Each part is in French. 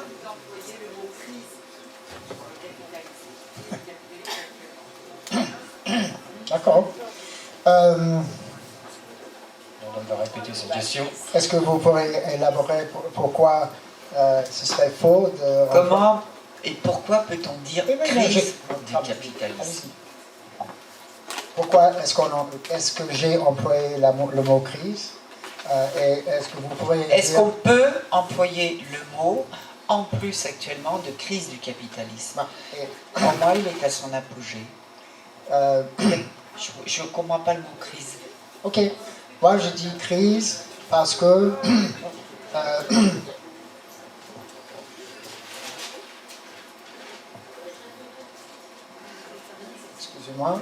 vous employez le mot crise pour le capitalisme. D'accord. On va répéter cette question. Est-ce que vous pourrez élaborer pourquoi ce serait faux de... Comment et pourquoi peut-on dire Eh bien, crise du allez-y. capitalisme? Pourquoi est-ce que j'ai employé le mot crise et est-ce que vous pourrez... Est-ce qu'on peut employer le mot en plus actuellement de crise du capitalisme? Comment il est à son apogée? Je ne comprends pas le mot crise. Ok, moi je dis crise parce que excusez-moi.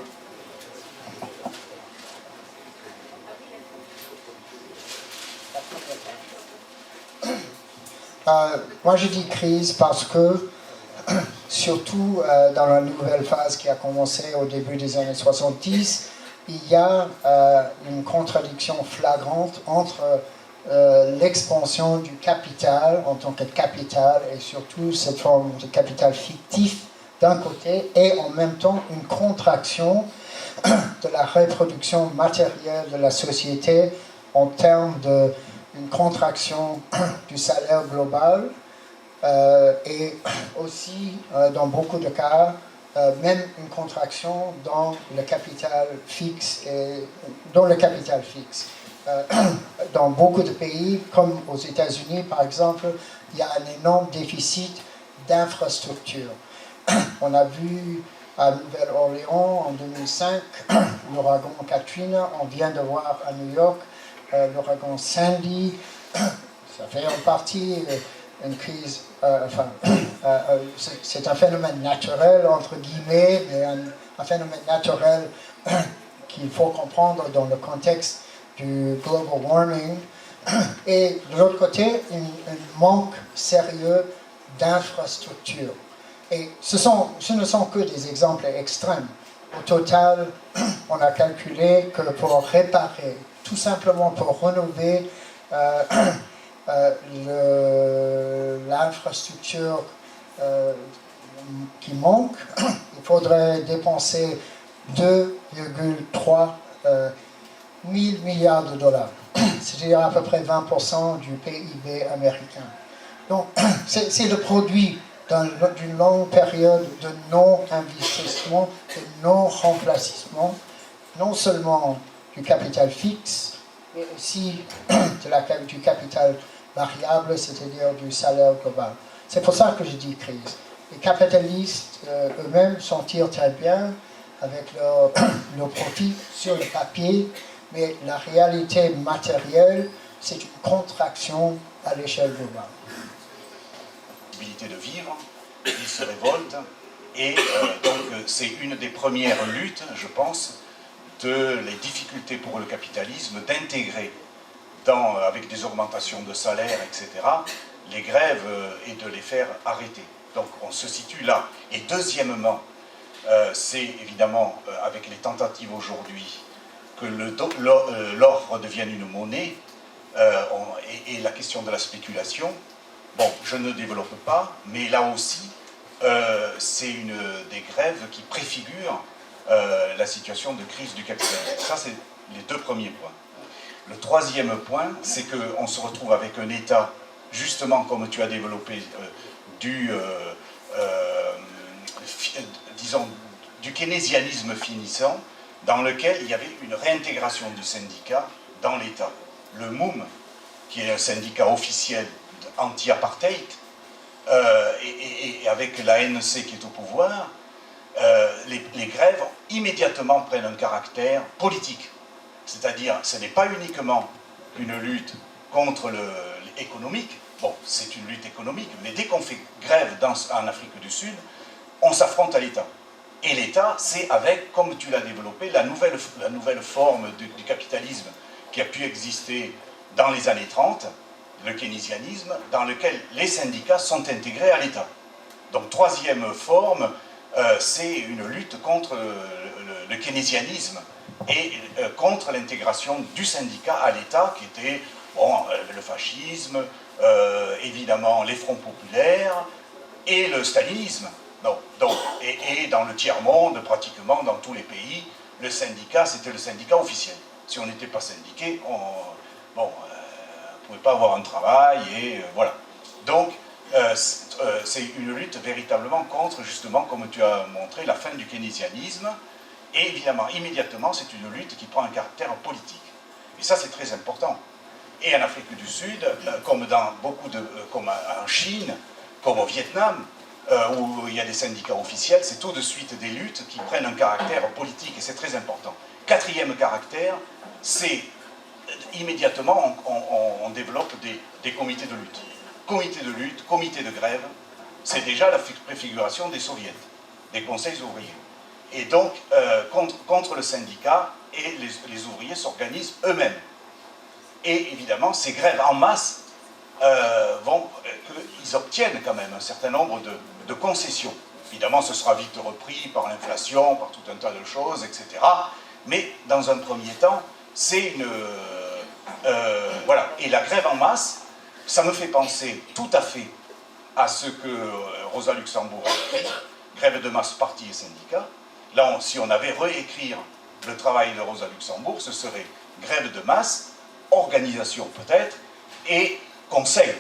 Moi je dis crise parce que surtout dans la nouvelle phase qui a commencé au début des années 70, il y a une contradiction flagrante entre l'expansion du capital en tant que capital et surtout cette forme de capital fictif d'un côté et en même temps une contraction de la reproduction matérielle de la société en termes d'une contraction du salaire global et aussi dans beaucoup de cas même une contraction dans le capital fixe dans beaucoup de pays comme aux États-Unis par exemple, il y a un énorme déficit d'infrastructures. On a vu à Nouvelle-Orléans en 2005 l'ouragan Katrina, on vient de voir à New York l'ouragan Sandy. Ça fait en partie une crise, c'est un phénomène naturel entre guillemets, mais un phénomène naturel qu'il faut comprendre dans le contexte du global warming. Et de l'autre côté, un manque sérieux d'infrastructures. Et ce ne sont que des exemples extrêmes. Au total, on a calculé que pour réparer, tout simplement pour rénover l'infrastructure qui manque, il faudrait dépenser 2,3 milliards de dollars, c'est-à-dire à peu près 20% du PIB américain. Donc, c'est le produit d'une longue période de non-investissement, de non-remplacement, non seulement du capital fixe, mais aussi du capital variable, c'est-à-dire du salaire global. C'est pour ça que je dis crise. Les capitalistes eux-mêmes s'en tirent très bien avec leur profit sur le papier, mais la réalité matérielle, c'est une contraction à l'échelle globale. De vivre, ils se révoltent et donc c'est une des premières luttes, je pense, les difficultés pour le capitalisme d'intégrer avec des augmentations de salaire, etc., les grèves et de les faire arrêter. Donc on se situe là. Et deuxièmement, c'est évidemment avec les tentatives aujourd'hui que l'or redevienne une monnaie et la question de la spéculation. Bon, je ne développe pas, mais là aussi, c'est une des grèves qui préfigure la situation de crise du capitalisme. Ça, c'est les deux premiers points. Le troisième point, c'est qu'on se retrouve avec un État, justement, comme tu as développé, disons, du keynésianisme finissant, dans lequel il y avait une réintégration du syndicat dans l'État. Le MOUM, qui est un syndicat officiel anti-apartheid, et avec l'ANC qui est au pouvoir, les grèves immédiatement prennent un caractère politique. C'est-à-dire, ce n'est pas uniquement une lutte contre l'économique, bon, c'est une lutte économique, mais dès qu'on fait grève en Afrique du Sud, on s'affronte à l'État. Et l'État, c'est avec, comme tu l'as développé, la nouvelle forme du capitalisme qui a pu exister dans les années 30, le keynésianisme, dans lequel les syndicats sont intégrés à l'État. Donc, troisième forme, c'est une lutte contre le keynésianisme et contre l'intégration du syndicat à l'État, qui était bon, le fascisme, évidemment les fronts populaires et le stalinisme. Et dans le tiers-monde, pratiquement dans tous les pays, le syndicat, c'était le syndicat officiel. Si on n'était pas syndiqué, on ne pouvait pas avoir un travail, et voilà. Donc, c'est une lutte véritablement contre, justement, comme tu as montré, la fin du keynésianisme. Et évidemment, immédiatement, c'est une lutte qui prend un caractère politique. Et ça, c'est très important. Et en Afrique du Sud, comme dans comme en Chine, comme au Vietnam, où il y a des syndicats officiels, c'est tout de suite des luttes qui prennent un caractère politique, et c'est très important. Quatrième caractère, c'est immédiatement, on développe des comités de lutte. Comité de lutte, comité de grève, c'est déjà la préfiguration des soviets, des conseils ouvriers. Et donc, contre le syndicat, et les ouvriers s'organisent eux-mêmes. Et évidemment, ces grèves en masse qu'ils obtiennent quand même un certain nombre de concessions. Évidemment, ce sera vite repris par l'inflation, par tout un tas de choses, etc. Mais dans un premier temps, c'est une... voilà. Et la grève en masse, ça me fait penser tout à fait à ce que Rosa Luxembourg a écrit, grève de masse, parti et syndicat. Là, si on avait réécrire le travail de Rosa Luxembourg, ce serait grève de masse, organisation peut-être, et conseil,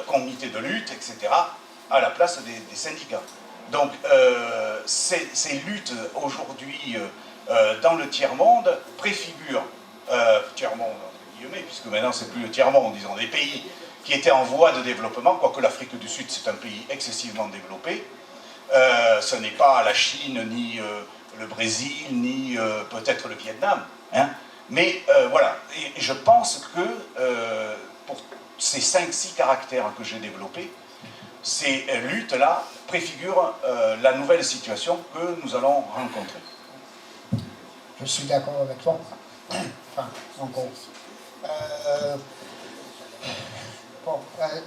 comité de lutte, etc., à la place des syndicats. Donc, ces luttes aujourd'hui dans le tiers-monde préfigurent, tiers-monde entre guillemets, puisque maintenant c'est plus le tiers-monde, disons, des pays qui étaient en voie de développement, quoique l'Afrique du Sud c'est un pays excessivement développé. Ce n'est pas la Chine, ni le Brésil, ni peut-être le Vietnam. Hein. Mais voilà, et je pense que pour ces 5-6 caractères que j'ai développés, ces luttes-là préfigurent la nouvelle situation que nous allons rencontrer. Je suis d'accord avec toi. Enfin, en gros. Bon,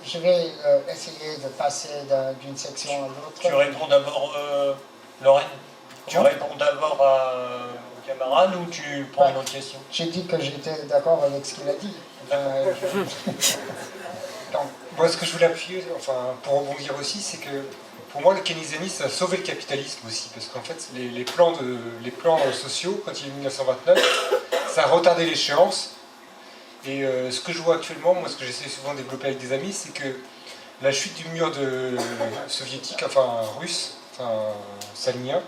je vais essayer de passer d'une section à l'autre. Tu réponds d'abord, Lorraine, tu réponds d'abord au camarade ou tu prends une autre question? J'ai dit que j'étais d'accord avec ce qu'il a dit. Donc, moi, ce que je voulais appuyer, enfin, pour rebondir aussi, c'est que pour moi, le keynésianisme a sauvé le capitalisme aussi, parce qu'en fait, les plans sociaux, quand il y a eu 1929, ça a retardé l'échéance. Et ce que je vois actuellement, moi, ce que j'essaie souvent de développer avec des amis, c'est que la chute du mur soviétique, enfin russe, enfin stalinien,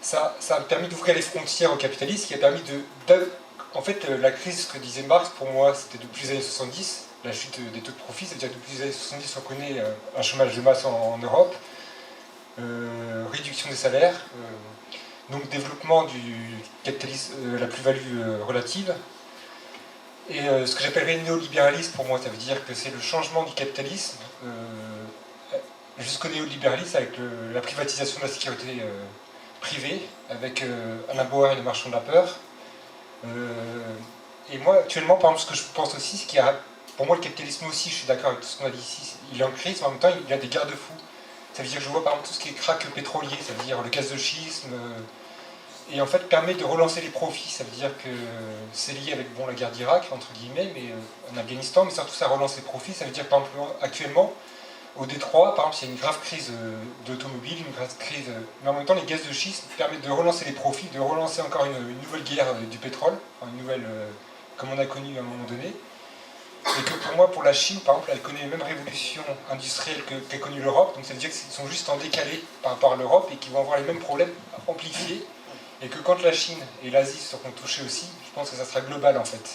ça a permis d'ouvrir les frontières au capitalisme, qui a permis en fait, la crise, ce que disait Marx, pour moi, c'était depuis les années 70, la chute des taux de profit, c'est-à-dire que depuis les années 70, on connaît un chômage de masse en Europe, réduction des salaires, donc développement du capitalisme, la plus-value relative. Et ce que j'appellerais néolibéralisme, pour moi, ça veut dire que c'est le changement du capitalisme jusqu'au néolibéralisme avec la privatisation de la sécurité privée, avec Alain Bauer et les marchands de la peur. Et moi, actuellement, par exemple, ce que je pense aussi, c'est qu'il y a, pour moi, le capitalisme aussi, je suis d'accord avec tout ce qu'on a dit ici, il est en crise, mais en même temps, il y a des garde-fous. Ça veut dire que je vois, par exemple, tout ce qui est crack pétrolier, ça veut dire le gaz de schiste, et en fait, permet de relancer les profits. Ça veut dire que c'est lié avec la guerre d'Irak, entre guillemets, mais en Afghanistan, mais surtout, ça relance les profits. Ça veut dire que, par exemple, actuellement, au Détroit, par exemple, il y a une grave crise d'automobile, une grave crise, mais en même temps, les gaz de schiste permettent de relancer les profits, de relancer encore une nouvelle guerre du pétrole, enfin, une nouvelle, comme on a connu à un moment donné. Et que pour moi, pour la Chine, par exemple, elle connaît les mêmes révolutions industrielles qu'a connu l'Europe, donc ça veut dire qu'ils sont juste en décalé par rapport à l'Europe et qu'ils vont avoir les mêmes problèmes amplifiés. Et que quand la Chine et l'Asie seront touchées aussi, je pense que ça sera global en fait.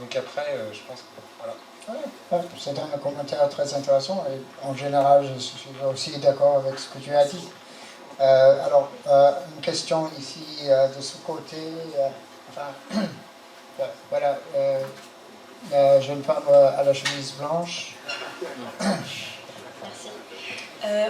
Donc après, je pense que voilà. Ouais, c'est un commentaire très intéressant et en général, je suis aussi d'accord avec ce que tu as dit. Alors, une question ici de ce côté. Enfin, voilà, jeune femme à la chemise blanche. Merci.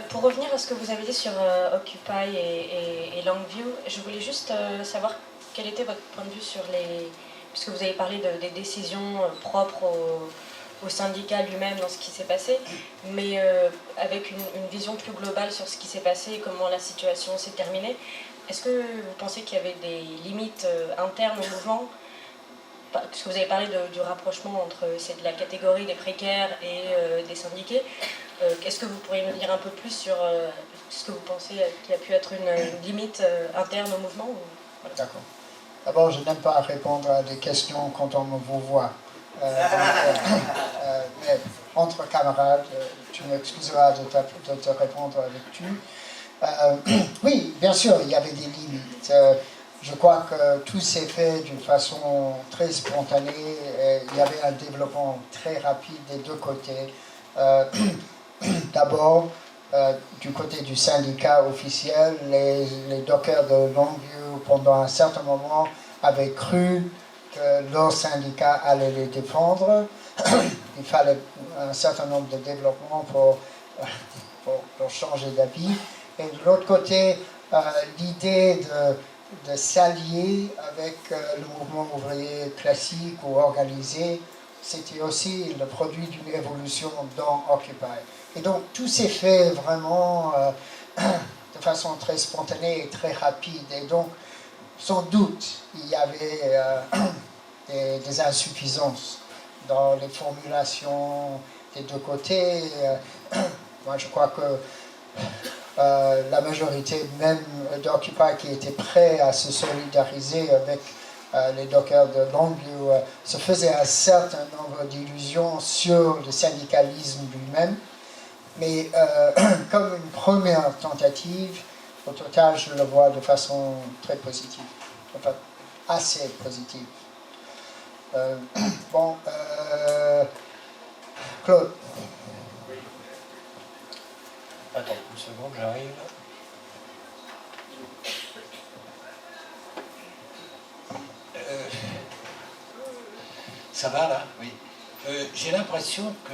Pour revenir à ce que vous avez dit sur Occupy et Longview, je voulais juste savoir quel était votre point de vue sur les... Puisque vous avez parlé des décisions propres au syndicat lui-même dans ce qui s'est passé, mais avec une vision plus globale sur ce qui s'est passé et comment la situation s'est terminée. Est-ce que vous pensez qu'il y avait des limites internes au mouvement parce que vous avez parlé du rapprochement entre la catégorie des précaires et des syndiqués. Est-ce que vous pourriez nous dire un peu plus sur ce que vous pensez qui a pu être une limite interne au mouvement ou... Voilà. D'accord. D'abord, je n'aime pas répondre à des questions quand on me vous voit. Mais entre camarades, tu m'excuseras de te répondre avec tu. Oui, bien sûr, il y avait des limites. Je crois que tout s'est fait d'une façon très spontanée. Il y avait un développement très rapide des deux côtés. D'abord, du côté du syndicat officiel, les dockers de Longview, pendant un certain moment, avaient cru que leur syndicat allait les défendre. Il fallait un certain nombre de développements pour changer d'avis. Et de l'autre côté, l'idée de s'allier avec le mouvement ouvrier classique ou organisé, c'était aussi le produit d'une évolution dans Occupy. Et donc tout s'est fait vraiment de façon très spontanée et très rapide. Et donc, sans doute, il y avait des insuffisances dans les formulations des deux côtés. Moi, je crois que la majorité même d'Occupy qui était prêt à se solidariser avec les dockers de Longview se faisait un certain nombre d'illusions sur le syndicalisme lui-même. Mais comme une première tentative, au total, je le vois de façon très positive, enfin assez positive. Claude. Attends une seconde, j'arrive. Ça va là? Oui. J'ai l'impression que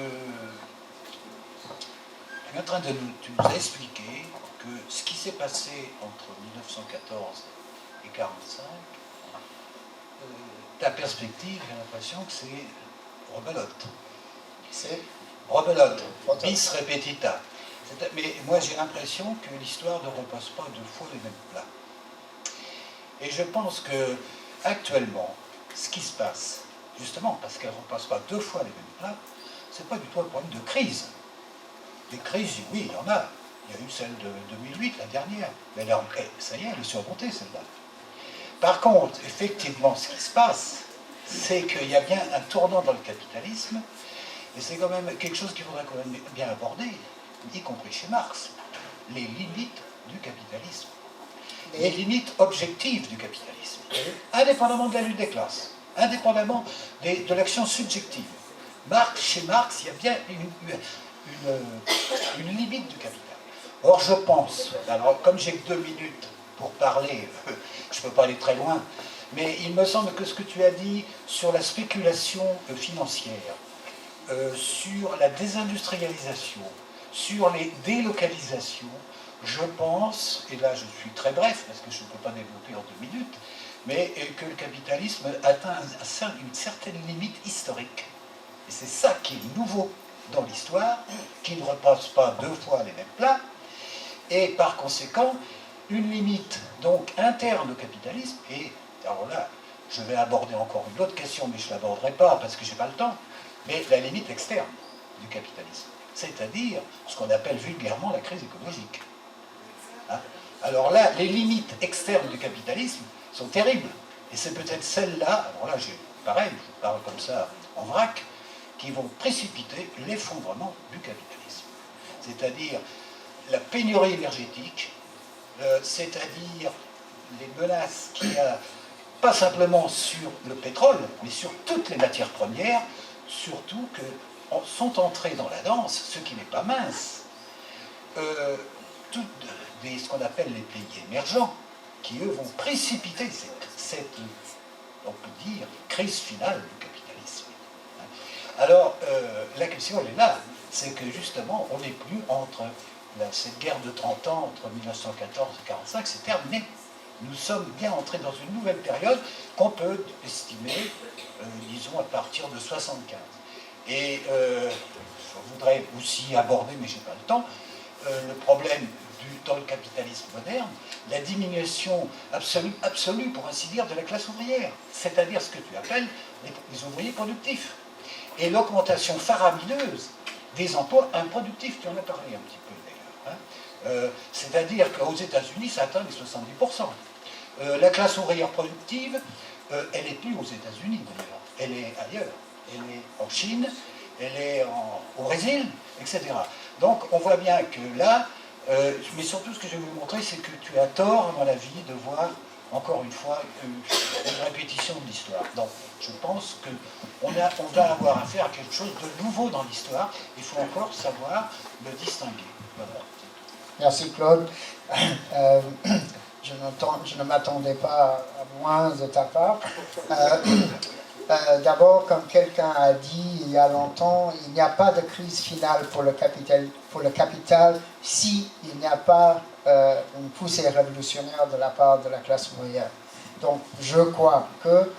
tu es en train de tu nous as expliqué que ce qui s'est passé entre 1914 et 1945, ta perspective, j'ai l'impression que c'est rebelote. C'est rebelote, bis repetita. Mais moi j'ai l'impression que l'histoire ne repose pas deux fois les mêmes plats. Et je pense que actuellement, ce qui se passe, justement parce qu'elle ne repasse pas deux fois les mêmes plats, c'est pas du tout un problème de crise. Des crises, oui, il y en a. Il y a eu celle de 2008, la dernière. Mais là, ça y est, elle est surmontée, celle-là. Par contre, effectivement, ce qui se passe, c'est qu'il y a bien un tournant dans le capitalisme, et c'est quand même quelque chose qu'il faudrait quand même bien aborder, y compris chez Marx, les limites du capitalisme. Les limites objectives du capitalisme, indépendamment de la lutte des classes, indépendamment de l'action subjective. Chez Marx, il y a bien une limite du capital. Or, je pense, alors comme j'ai que 2 minutes pour parler, je ne peux pas aller très loin, mais il me semble que ce que tu as dit sur la spéculation financière, sur la désindustrialisation, sur les délocalisations, je pense, et là je suis très bref parce que je ne peux pas développer en 2 minutes, mais que le capitalisme atteint une certaine limite historique. Et c'est ça qui est nouveau dans l'histoire, qui ne repasse pas deux fois les mêmes plats, et par conséquent, une limite donc interne au capitalisme, et alors là, je vais aborder encore une autre question, mais je ne l'aborderai pas parce que je n'ai pas le temps, mais la limite externe du capitalisme, c'est-à-dire ce qu'on appelle vulgairement la crise écologique. Hein? Alors là, les limites externes du capitalisme sont terribles, et c'est peut-être celles-là, alors là, pareil, je parle comme ça en vrac, qui vont précipiter l'effondrement du capitalisme. C'est-à-dire la pénurie énergétique, c'est-à-dire les menaces qu'il y a, pas simplement sur le pétrole, mais sur toutes les matières premières, surtout que sont entrés dans la danse, ce qui n'est pas mince, ce qu'on appelle les pays émergents, qui eux vont précipiter cette on peut dire, crise finale du capitalisme. Alors, la question, elle est là, c'est que justement, on n'est plus entre cette guerre de 30 ans, entre 1914 et 1945, c'est terminé. Nous sommes bien entrés dans une nouvelle période qu'on peut estimer, disons, à partir de 1975. Et je voudrais aussi aborder, mais je n'ai pas le temps, le problème dans le capitalisme moderne, la diminution absolue, pour ainsi dire, de la classe ouvrière. C'est-à-dire ce que tu appelles les ouvriers productifs. Et l'augmentation faramineuse des emplois improductifs, tu en as parlé un petit peu d'ailleurs. Hein. C'est-à-dire qu'aux États-Unis, ça atteint les 70%. La classe ouvrière productive, elle n'est plus aux États-Unis d'ailleurs, elle est ailleurs. Elle est en Chine, elle est au Brésil, etc. Donc on voit bien que là, mais surtout ce que je vais vous montrer, c'est que tu as tort, à mon avis, de voir encore une fois une répétition de l'histoire. Donc je pense qu'on va avoir affaire à quelque chose de nouveau dans l'histoire. Il faut encore savoir le distinguer. Voilà. Merci Claude. Je ne m'attendais pas à moins de ta part. D'abord, comme quelqu'un a dit il y a longtemps, il n'y a pas de crise finale pour le capital s'il n'y a pas une poussée révolutionnaire de la part de la classe ouvrière. Donc, je crois que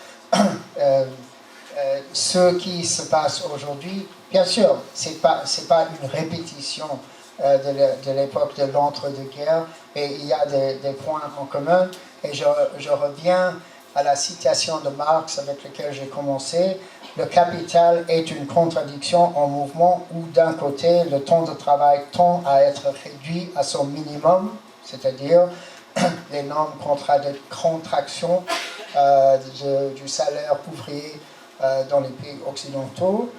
ce qui se passe aujourd'hui, bien sûr, c'est pas une répétition de l'époque de l'entre-deux-guerres, et il y a des points en commun, et je reviens à la citation de Marx avec laquelle j'ai commencé. Le capital est une contradiction en mouvement où d'un côté le temps de travail tend à être réduit à son minimum, c'est-à-dire l'énorme contraction du salaire ouvrier dans les pays occidentaux,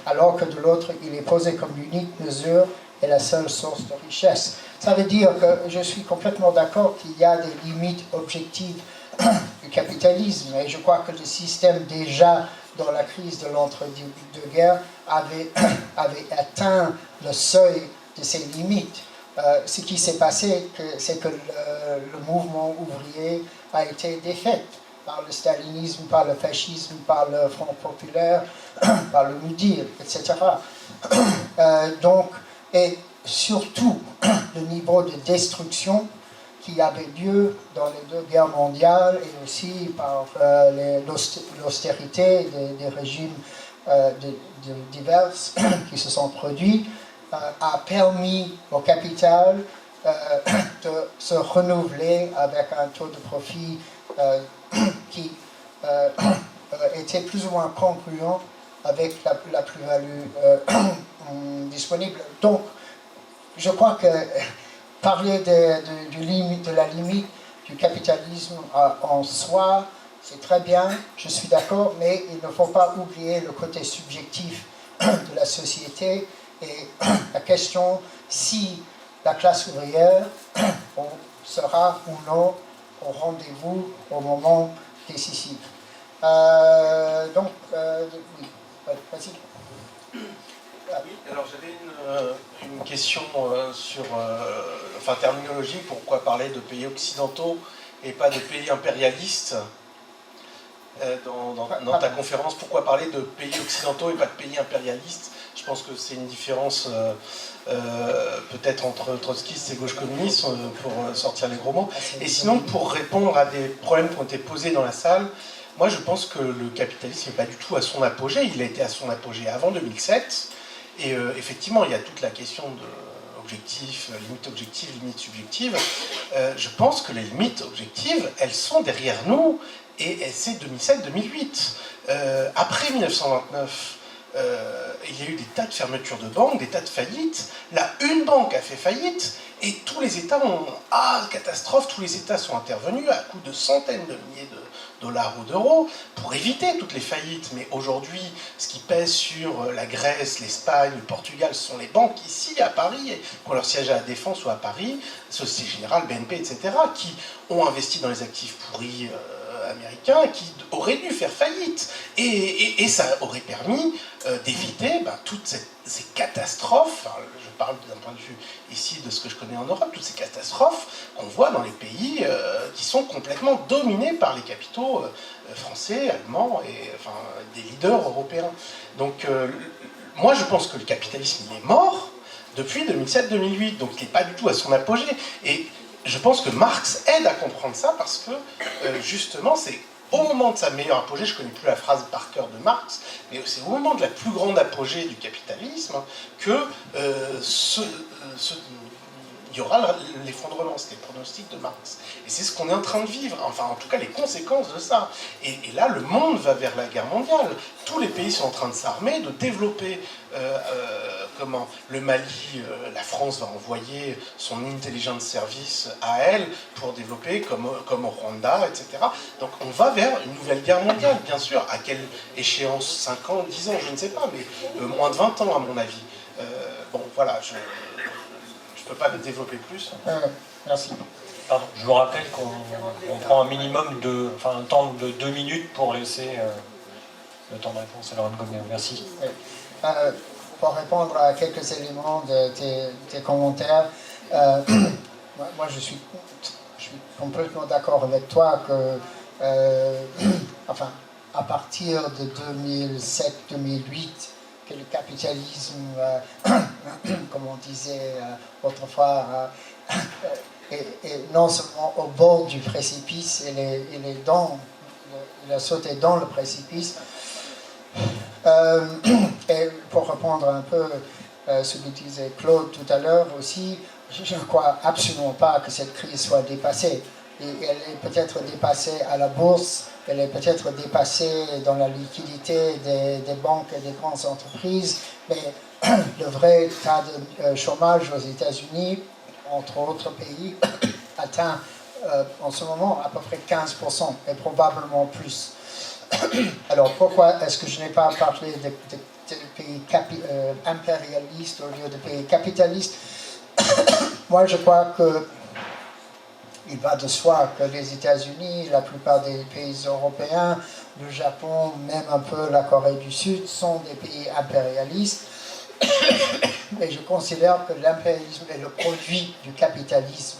alors que de l'autre il est posé comme l'unique mesure et la seule source de richesse. Ça veut dire que je suis complètement d'accord qu'il y a des limites objectives du capitalisme, et je crois que le système déjà dans la crise de l'entre-deux-guerres avait atteint le seuil de ses limites. Ce qui s'est passé, c'est que le mouvement ouvrier a été défait par le stalinisme, par le fascisme, par le Front populaire, par le New Deal, etc. Et surtout, le niveau de destruction qui avait lieu dans les deux guerres mondiales et aussi par l'austérité des régimes divers qui se sont produits, a permis au capital de se renouveler avec un taux de profit qui était plus ou moins congruent avec la plus-value disponible. Donc, je crois que parler de la limite du capitalisme en soi, c'est très bien, je suis d'accord, mais il ne faut pas oublier le côté subjectif de la société et la question si la classe ouvrière sera ou non au rendez-vous au moment décisif. Oui, vas-y. Oui, alors j'avais une question sur, terminologie, pourquoi parler de pays occidentaux et pas de pays impérialistes dans ta conférence, pourquoi parler de pays occidentaux et pas de pays impérialistes? Je pense que c'est une différence peut-être entre trotskistes et gauche communiste pour sortir les gros mots. Et sinon, pour répondre à des problèmes qui ont été posés dans la salle, moi je pense que le capitalisme n'est pas du tout à son apogée, il a été à son apogée avant 2007. Et effectivement, il y a toute la question de objectifs, limites objectives, limites subjectives. Je pense que les limites objectives, elles sont derrière nous, et c'est 2007-2008. Après 1929, il y a eu des tas de fermetures de banques, des tas de faillites. Là, une banque a fait faillite, et tous les États ont... Ah, catastrophe, tous les États sont intervenus à coût de centaines de milliers de dollars ou d'euros pour éviter toutes les faillites. Mais aujourd'hui, ce qui pèse sur la Grèce, l'Espagne, le Portugal, ce sont les banques ici à Paris, qui ont leur siège à la Défense ou à Paris, Société Générale, BNP, etc., qui ont investi dans les actifs pourris américains, qui auraient dû faire faillite. Et ça aurait permis d'éviter toutes ces catastrophes. Enfin, je parle d'un point de vue ici de ce que je connais en Europe, toutes ces catastrophes qu'on voit dans les pays qui sont complètement dominés par les capitaux français, allemands et des leaders européens. Donc moi je pense que le capitalisme il est mort depuis 2007-2008, donc il n'est pas du tout à son apogée. Et je pense que Marx aide à comprendre ça parce que justement c'est au moment de sa meilleure apogée, je ne connais plus la phrase par cœur de Marx, mais c'est au moment de la plus grande apogée du capitalisme que il y aura l'effondrement, c'était le pronostic de Marx. Et c'est ce qu'on est en train de vivre, enfin en tout cas les conséquences de ça. Et là, le monde va vers la guerre mondiale. Tous les pays sont en train de s'armer, de développer le Mali, la France va envoyer son intelligence service à elle pour développer comme au Rwanda, etc. Donc on va vers une nouvelle guerre mondiale, bien sûr. À quelle échéance? 5 ans, 10 ans, je ne sais pas, mais moins de 20 ans à mon avis. Bon, voilà, je ne peux pas développer plus. Merci. Pardon, je vous rappelle qu'on prend un minimum un temps de 2 minutes pour laisser le temps de réponse à Laurent Gomez. Merci. Pour répondre à quelques éléments de tes commentaires, moi je suis complètement d'accord avec toi que, à partir de 2007-2008, que le capitalisme, comme on disait autrefois, est non seulement au bord du précipice, il a sauté dans le précipice. Et pour répondre un peu à ce que disait Claude tout à l'heure aussi, je ne crois absolument pas que cette crise soit dépassée. Et elle est peut-être dépassée à la bourse, elle est peut-être dépassée dans la liquidité des banques et des grandes entreprises, mais le vrai tas de chômage aux États-Unis, entre autres pays, atteint en ce moment à peu près 15% et probablement plus. Alors pourquoi est-ce que je n'ai pas parlé de pays impérialistes au lieu de pays capitalistes? Moi je crois que il va de soi que les États-Unis, la plupart des pays européens, le Japon, même un peu la Corée du Sud, sont des pays impérialistes. Et je considère que l'impérialisme est le produit du capitalisme.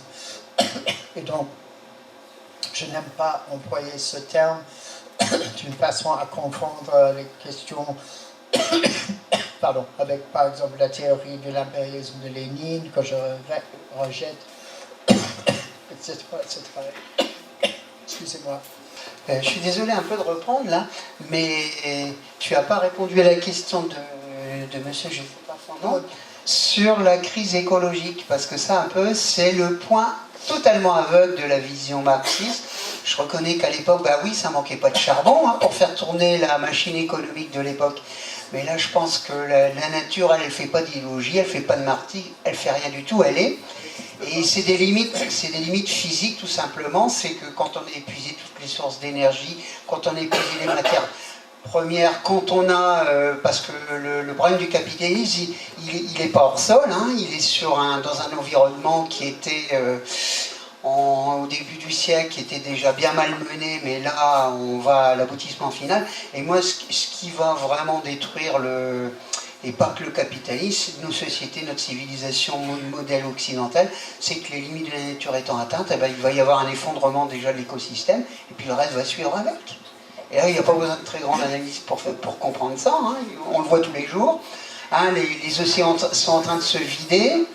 Et donc, je n'aime pas employer ce terme d'une façon à confondre les questions avec, par exemple, la théorie de l'impérialisme de Lénine, que je rejette, etc. Excusez-moi. Je suis désolé un peu de reprendre là, mais tu n'as pas répondu à la question de monsieur, je ne sais pas son nom, sur la crise écologique, parce que ça un peu, c'est le point totalement aveugle de la vision marxiste. Je reconnais qu'à l'époque, bah oui, ça manquait pas de charbon pour faire tourner la machine économique de l'époque. Mais là, je pense que la nature, elle ne fait pas d'idéologie, elle ne fait pas de martyr, elle ne fait rien du tout, elle est. Et c'est des limites physiques tout simplement, c'est que quand on a épuisé toutes les sources d'énergie, quand on a épuisé les matières premières, quand on a, parce que le problème du capitalisme, il n'est pas hors sol, il est dans un environnement qui était au début du siècle, qui était déjà bien malmené, mais là on va à l'aboutissement final. Et moi ce qui va vraiment détruire et pas que le capitalisme, nos sociétés, notre civilisation, modèle occidental, c'est que les limites de la nature étant atteintes, il va y avoir un effondrement déjà de l'écosystème, et puis le reste va suivre avec. Et là, il n'y a pas besoin de très grande analyse pour comprendre ça, on le voit tous les jours. Les océans sont en train de se vider,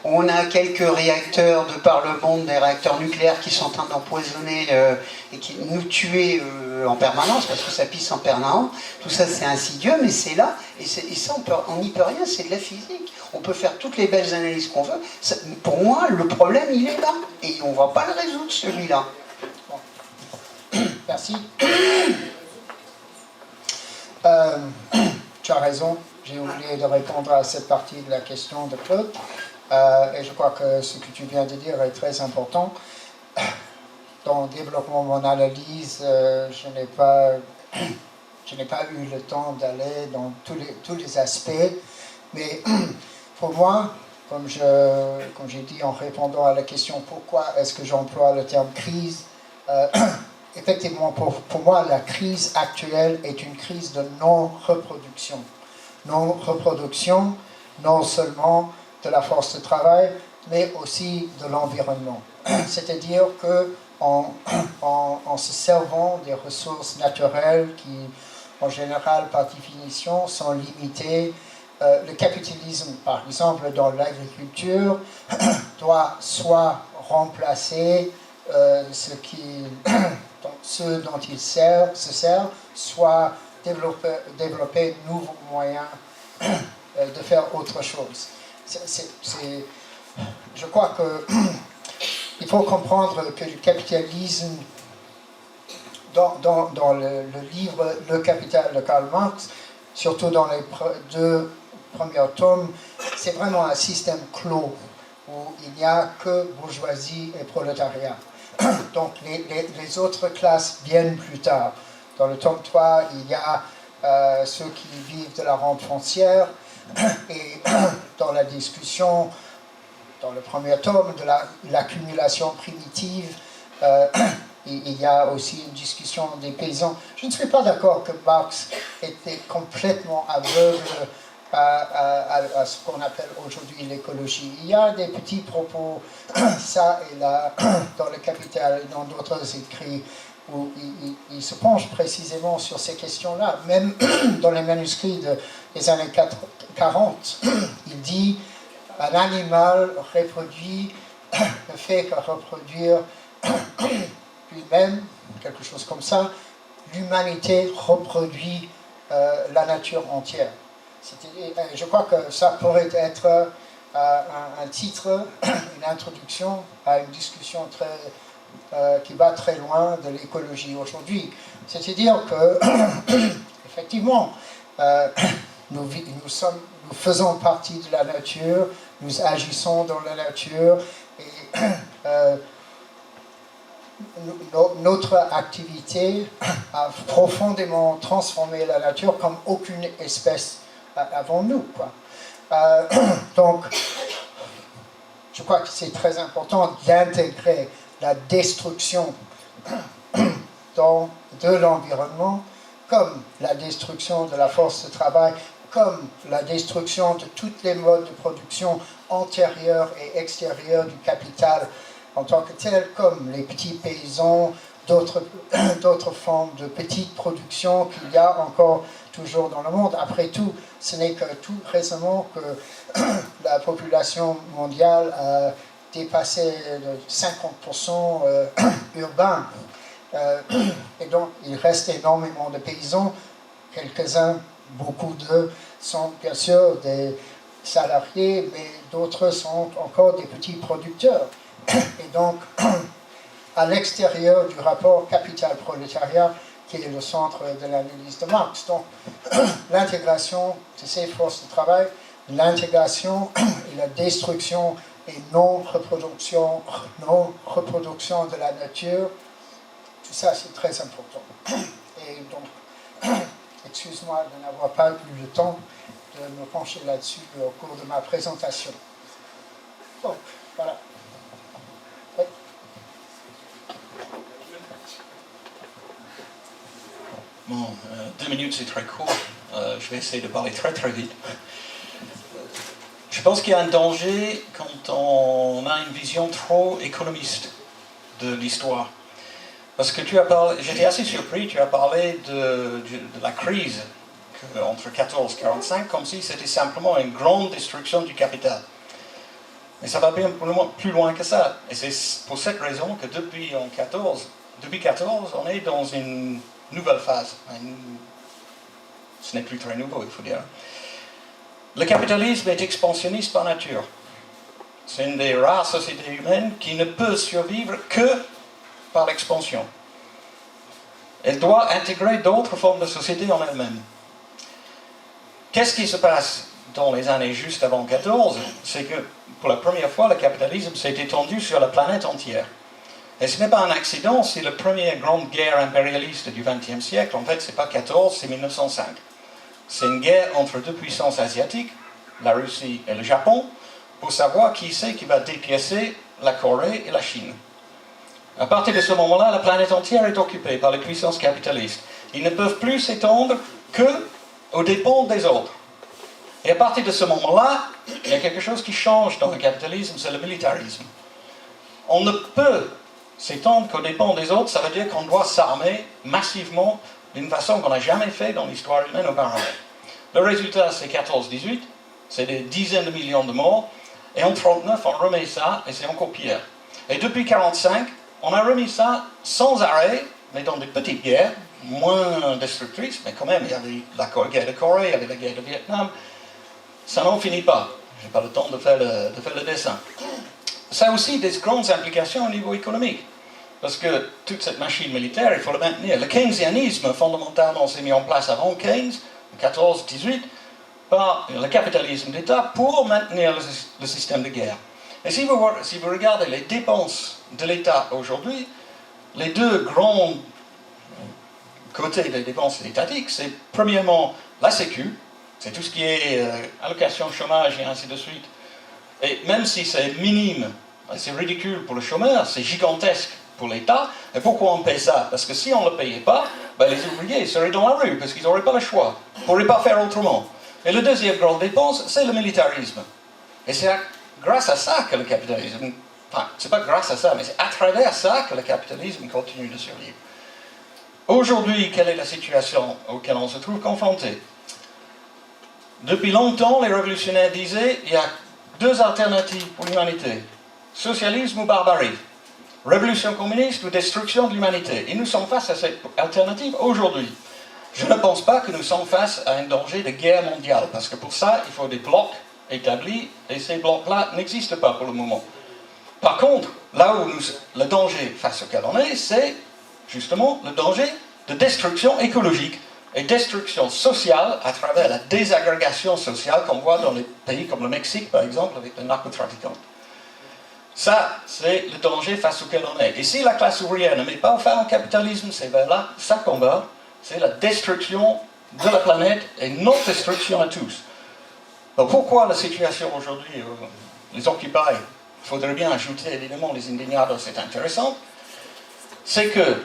on a quelques réacteurs de par le monde, des réacteurs nucléaires qui sont en train d'empoisonner et qui nous tuer en permanence, parce que ça pisse en permanence. Tout ça c'est insidieux, mais c'est là, et ça on n'y peut rien, c'est de la physique. On peut faire toutes les belles analyses qu'on veut. Pour moi, le problème il est là, et on ne va pas le résoudre celui-là. Merci. Tu as raison, j'ai oublié de répondre à cette partie de la question de Claude. Et je crois que ce que tu viens de dire est très important. Dans le développement de mon analyse, je n'ai pas eu le temps d'aller dans tous les aspects, mais pour moi, comme j'ai dit en répondant à la question pourquoi est-ce que j'emploie le terme crise, effectivement pour moi la crise actuelle est une crise de non-reproduction. Non-reproduction, non seulement de la force de travail, mais aussi de l'environnement. C'est-à-dire qu'en se servant des ressources naturelles qui, en général, par définition, sont limitées, le capitalisme, par exemple, dans l'agriculture, doit soit remplacer ce dont il se sert, soit développer de nouveaux moyens de faire autre chose. je crois que il faut comprendre que le capitalisme, dans le livre Le Capital de Karl Marx, surtout dans les deux premiers tomes, c'est vraiment un système clos où il n'y a que bourgeoisie et prolétariat. Donc les autres classes viennent plus tard. Dans le tome 3, il y a ceux qui vivent de la rente foncière, et dans la discussion, dans le premier tome, de l'accumulation primitive, il y a aussi une discussion des paysans. Je ne suis pas d'accord que Marx était complètement aveugle à ce qu'on appelle aujourd'hui l'écologie. Il y a des petits propos, ça et là, dans le Capital et dans d'autres écrits, où il se penche précisément sur ces questions-là. Même dans les manuscrits des années 40, il dit un animal reproduit, ne fait que reproduire lui-même, quelque chose comme ça. L'humanité reproduit la nature entière. Je crois que ça pourrait être un titre, une introduction à une discussion qui va très loin de l'écologie aujourd'hui. C'est-à-dire que, effectivement, nous faisons partie de la nature, nous agissons dans la nature, et notre activité a profondément transformé la nature comme aucune espèce avant nous, quoi. Donc, je crois que c'est très important d'intégrer la destruction de l'environnement comme la destruction de la force de travail, comme la destruction de toutes les modes de production antérieurs et extérieurs du capital en tant que tel, comme les petits paysans, d'autres formes de petite production qu'il y a encore toujours dans le monde. Après tout, ce n'est que tout récemment que la population mondiale a dépassé de 50% urbain. Et donc, il reste énormément de paysans. Quelques-uns, beaucoup d'eux, sont bien sûr des salariés, mais d'autres sont encore des petits producteurs. Et donc, à l'extérieur du rapport capital-prolétariat, qui est le centre de l'analyse de Marx. Donc, l'intégration de ces forces de travail, l'intégration et la destruction et non-reproduction de la nature, tout ça c'est très important. Et donc, excuse-moi de n'avoir pas eu le temps de me pencher là-dessus au cours de ma présentation. Donc, voilà. Oui. Bon, 2 minutes c'est très court. Je vais essayer de parler très très vite. Je pense qu'il y a un danger quand on a une vision trop économiste de l'histoire. Parce que tu as parlé, j'étais assez surpris, tu as parlé de la crise entre 14 et 45 comme si c'était simplement une grande destruction du capital. Mais ça va bien plus loin que ça. Et c'est pour cette raison que depuis 14, on est dans une nouvelle phase. Ce n'est plus très nouveau, il faut dire. Le capitalisme est expansionniste par nature. C'est une des rares sociétés humaines qui ne peut survivre que par l'expansion. Elle doit intégrer d'autres formes de société en elle-même. Qu'est-ce qui se passe dans les années juste avant 14? C'est que pour la première fois, le capitalisme s'est étendu sur la planète entière. Et ce n'est pas un accident, c'est la première grande guerre impérialiste du XXe siècle. En fait, ce n'est pas 14, c'est 1905. C'est une guerre entre deux puissances asiatiques, la Russie et le Japon, pour savoir qui c'est qui va dépiécer la Corée et la Chine. À partir de ce moment-là, la planète entière est occupée par les puissances capitalistes. Ils ne peuvent plus s'étendre qu'aux dépens des autres. Et à partir de ce moment-là, il y a quelque chose qui change dans le capitalisme, c'est le militarisme. On ne peut s'étendre qu'aux dépens des autres, ça veut dire qu'on doit s'armer massivement d'une façon qu'on n'a jamais fait dans l'histoire humaine auparavant. Le résultat, c'est 14-18, c'est des dizaines de millions de morts, et en 1939, on remet ça, et c'est encore pire. Et depuis 1945, on a remis ça sans arrêt, mais dans des petites guerres, moins destructrices, mais quand même, il y avait la guerre de Corée, il y avait la guerre de Vietnam, ça n'en finit pas. Je n'ai pas le temps de faire le dessin. ça a aussi des grandes implications au niveau économique. Parce que toute cette machine militaire, il faut le maintenir. Le keynesianisme, fondamentalement, s'est mis en place avant Keynes, en 14-18, par le capitalisme d'État pour maintenir le système de guerre. Et si vous regardez les dépenses de l'État aujourd'hui, les deux grands côtés des dépenses étatiques, c'est premièrement la Sécu, c'est tout ce qui est allocation chômage et ainsi de suite. Et même si c'est minime, c'est ridicule pour le chômeur, c'est gigantesque pour l'État. Et pourquoi on paye ça? Parce que si on ne le payait pas, ben les ouvriers seraient dans la rue, parce qu'ils n'auraient pas le choix. Ils ne pourraient pas faire autrement. Et la deuxième grande dépense, c'est le militarisme. Et c'est grâce à ça que le capitalisme, enfin, c'est pas grâce à ça, mais c'est à travers ça que le capitalisme continue de survivre. Aujourd'hui, quelle est la situation auquel on se trouve confronté? Depuis longtemps, les révolutionnaires disaient il y a deux alternatives pour l'humanité, socialisme ou barbarie, révolution communiste ou destruction de l'humanité. Et nous sommes face à cette alternative aujourd'hui. Je ne pense pas que nous sommes face à un danger de guerre mondiale, parce que pour ça, il faut des blocs établis, et ces blocs-là n'existent pas pour le moment. Par contre, là où le danger face auquel on est, c'est justement le danger de destruction écologique et destruction sociale à travers la désagrégation sociale qu'on voit dans les pays comme le Mexique, par exemple, avec les narcotrafiquants. Ça, c'est le danger face auquel on est. Et si la classe ouvrière ne met pas fin au capitalisme, c'est vers là ça combat, c'est la destruction de la planète et notre destruction à tous. Donc pourquoi la situation aujourd'hui, les Occupy, il faudrait bien ajouter évidemment les Indignados, c'est intéressant, c'est que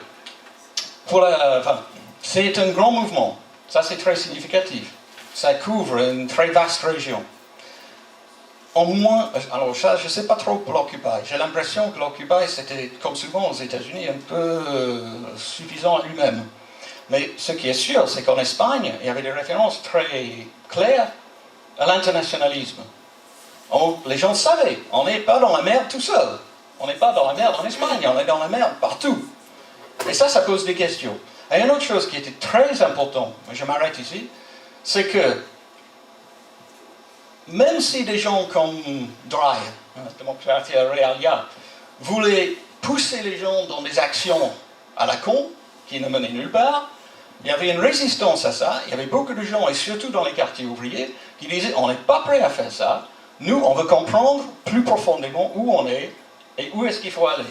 c'est un grand mouvement, ça c'est très significatif, ça couvre une très vaste région. Au moins, alors ça, je ne sais pas trop pour l'Occupy. J'ai l'impression que l'Occupy, c'était, comme souvent aux États-Unis, un peu suffisant à lui-même. Mais ce qui est sûr, c'est qu'en Espagne, il y avait des références très claires à l'internationalisme. Les gens savaient, on n'est pas dans la merde tout seul. On n'est pas dans la merde en Espagne, on est dans la merde partout. Et ça pose des questions. Et une autre chose qui était très importante, je m'arrête ici, c'est que même si des gens comme Dry, Democratia Realia, voulaient pousser les gens dans des actions à la con, qui ne menaient nulle part, il y avait une résistance à ça, il y avait beaucoup de gens, et surtout dans les quartiers ouvriers, qui disaient on n'est pas prêt à faire ça, nous on veut comprendre plus profondément où on est et où est-ce qu'il faut aller.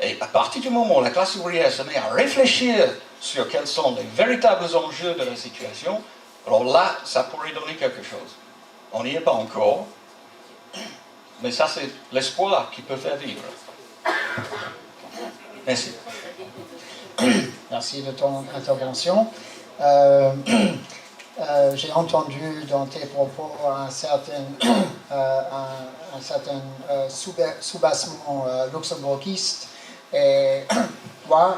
Et à partir du moment où la classe ouvrière se met à réfléchir sur quels sont les véritables enjeux de la situation, alors là, ça pourrait donner quelque chose. On n'y est pas encore, mais ça c'est l'espoir qui peut faire vivre. Merci. Merci de ton intervention. J'ai entendu dans tes propos un certain soubassement luxembourgiste. Et moi,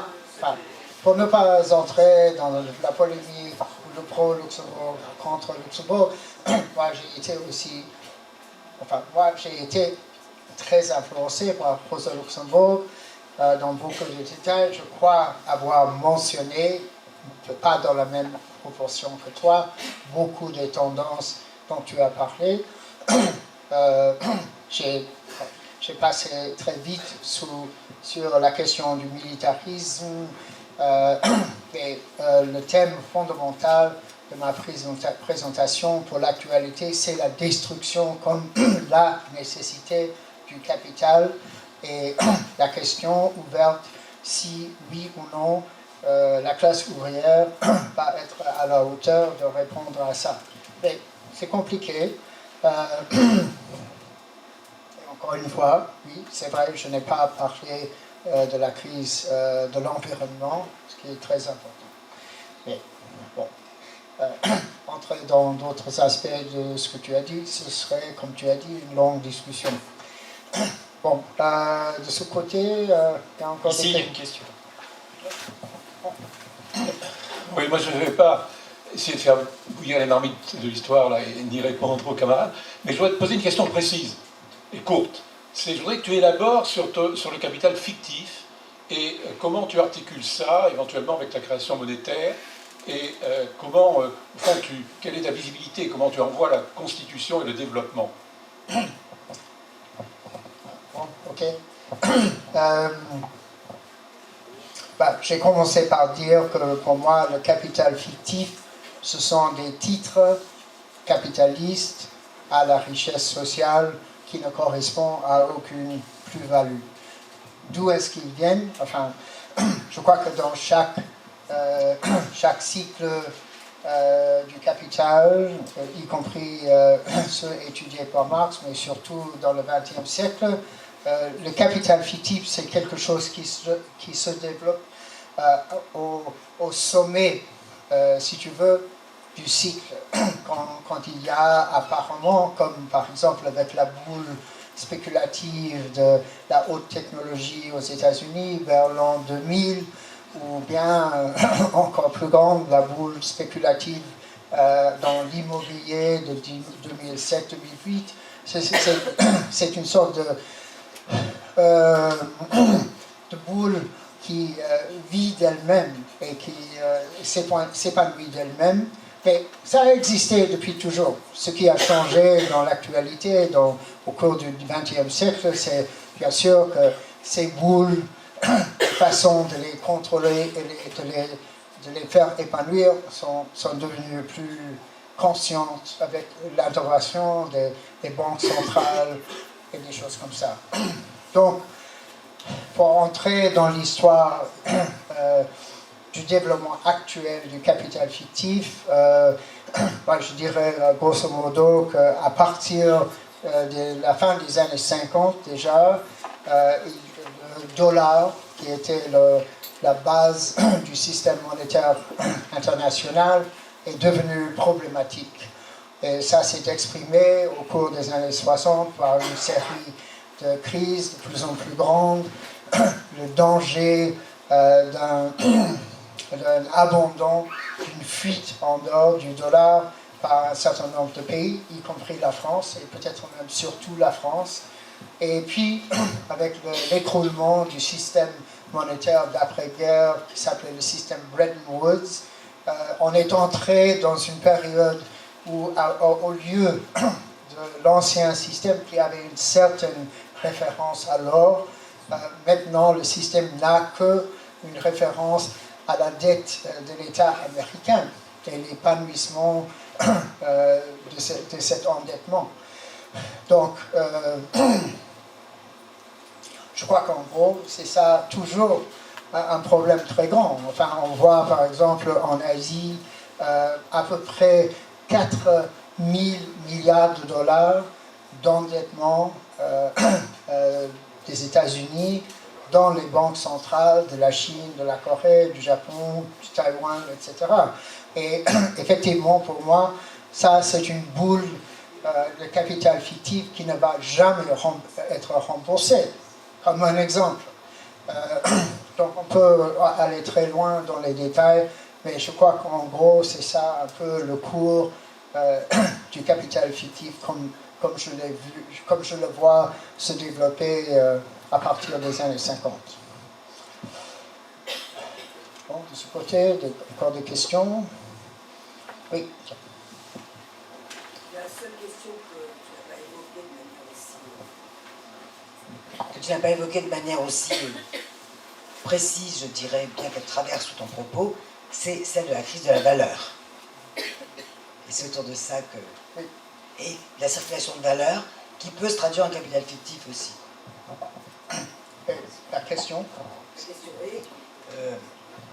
pour ne pas entrer dans la polémique, le pro-Luxembourg contre Luxembourg, moi j'ai été très influencé par Rosa Luxembourg dans beaucoup de détails. Je crois avoir mentionné, pas dans la même proportion que toi, beaucoup des tendances dont tu as parlé. J'ai passé très vite sur la question du militarisme, mais le thème fondamental de ma présentation pour l'actualité, c'est la destruction comme la nécessité du capital et la question ouverte si oui ou non la classe ouvrière va être à la hauteur de répondre à ça. Mais c'est compliqué. Encore une fois, oui, c'est vrai, je n'ai pas parlé de la crise de l'environnement, ce qui est très important. Mais bon, entrer dans d'autres aspects de ce que tu as dit, ce serait, comme tu as dit, une longue discussion. Bon, de ce côté, il y a encore ici, il y a une question. Oui, moi je ne vais pas essayer de faire bouillir les marmites de l'histoire là, et ni répondre aux camarades, mais je voudrais te poser une question précise et courte. Je voudrais que tu élabores sur le capital fictif et comment tu articules ça éventuellement avec la création monétaire et comment, au fond, quelle est ta visibilité, comment tu envoies la constitution et le développement. Ok. J'ai commencé par dire que pour moi, le capital fictif, ce sont des titres capitalistes à la richesse sociale qui ne correspondent à aucune plus-value. D'où est-ce qu'ils viennent? Enfin, je crois que dans chaque cycle du capital, y compris ceux étudiés par Marx, mais surtout dans le XXe siècle, le capital fictif, c'est quelque chose qui se développe au sommet, si tu veux, du cycle. Quand il y a apparemment, comme par exemple avec la boule spéculative de la haute technologie aux États-Unis vers l'an 2000, ou bien encore plus grande, la boule spéculative dans l'immobilier de 2007-2008, c'est une sorte de boule qui vit d'elle-même et qui s'épanouit d'elle-même. Mais ça a existé depuis toujours. Ce qui a changé dans l'actualité, au cours du XXe siècle, c'est bien sûr que ces boules, la façon de les contrôler et de les faire épanouir sont devenues plus conscientes avec l'intervention des banques centrales et des choses comme ça. Donc, pour entrer dans l'histoire du développement actuel du capital fictif, je dirais grosso modo qu'à partir de la fin des années 50 déjà, le dollar, qui était la base du système monétaire international, est devenu problématique. Et ça s'est exprimé au cours des années 60 par une série de crises de plus en plus grandes, le danger d'un abandon, d'une fuite en dehors du dollar par un certain nombre de pays, y compris la France, et peut-être même surtout la France. Et puis, avec l'écroulement du système monétaire d'après-guerre qui s'appelait le système Bretton Woods, on est entré dans une période où, au lieu de l'ancien système qui avait une certaine référence à l'or, maintenant le système n'a qu'une référence à la dette de l'État américain et l'épanouissement de cet endettement. Donc, je crois qu'en gros, c'est ça toujours un problème très grand. Enfin, on voit par exemple en Asie à peu près 4 000 milliards de dollars d'endettement des États-Unis dans les banques centrales de la Chine, de la Corée, du Japon, du Taïwan, etc. Et effectivement, pour moi, ça c'est une boule de capital fictif qui ne va jamais être remboursée, comme un exemple. Donc on peut aller très loin dans les détails, mais je crois qu'en gros c'est ça un peu le cours du capital fictif comme je le vois se développer à partir des années 50. Bon, de ce côté, encore des questions? Oui. La seule question que tu n'as pas évoquée de manière aussi... Que tu n'as pas évoquée de manière aussi précise, je dirais, bien qu'elle traverse tout ton propos, c'est celle de la crise de la valeur. Et c'est autour de ça que... Oui. Et la circulation de valeur qui peut se traduire en capital fictif aussi. Et la question?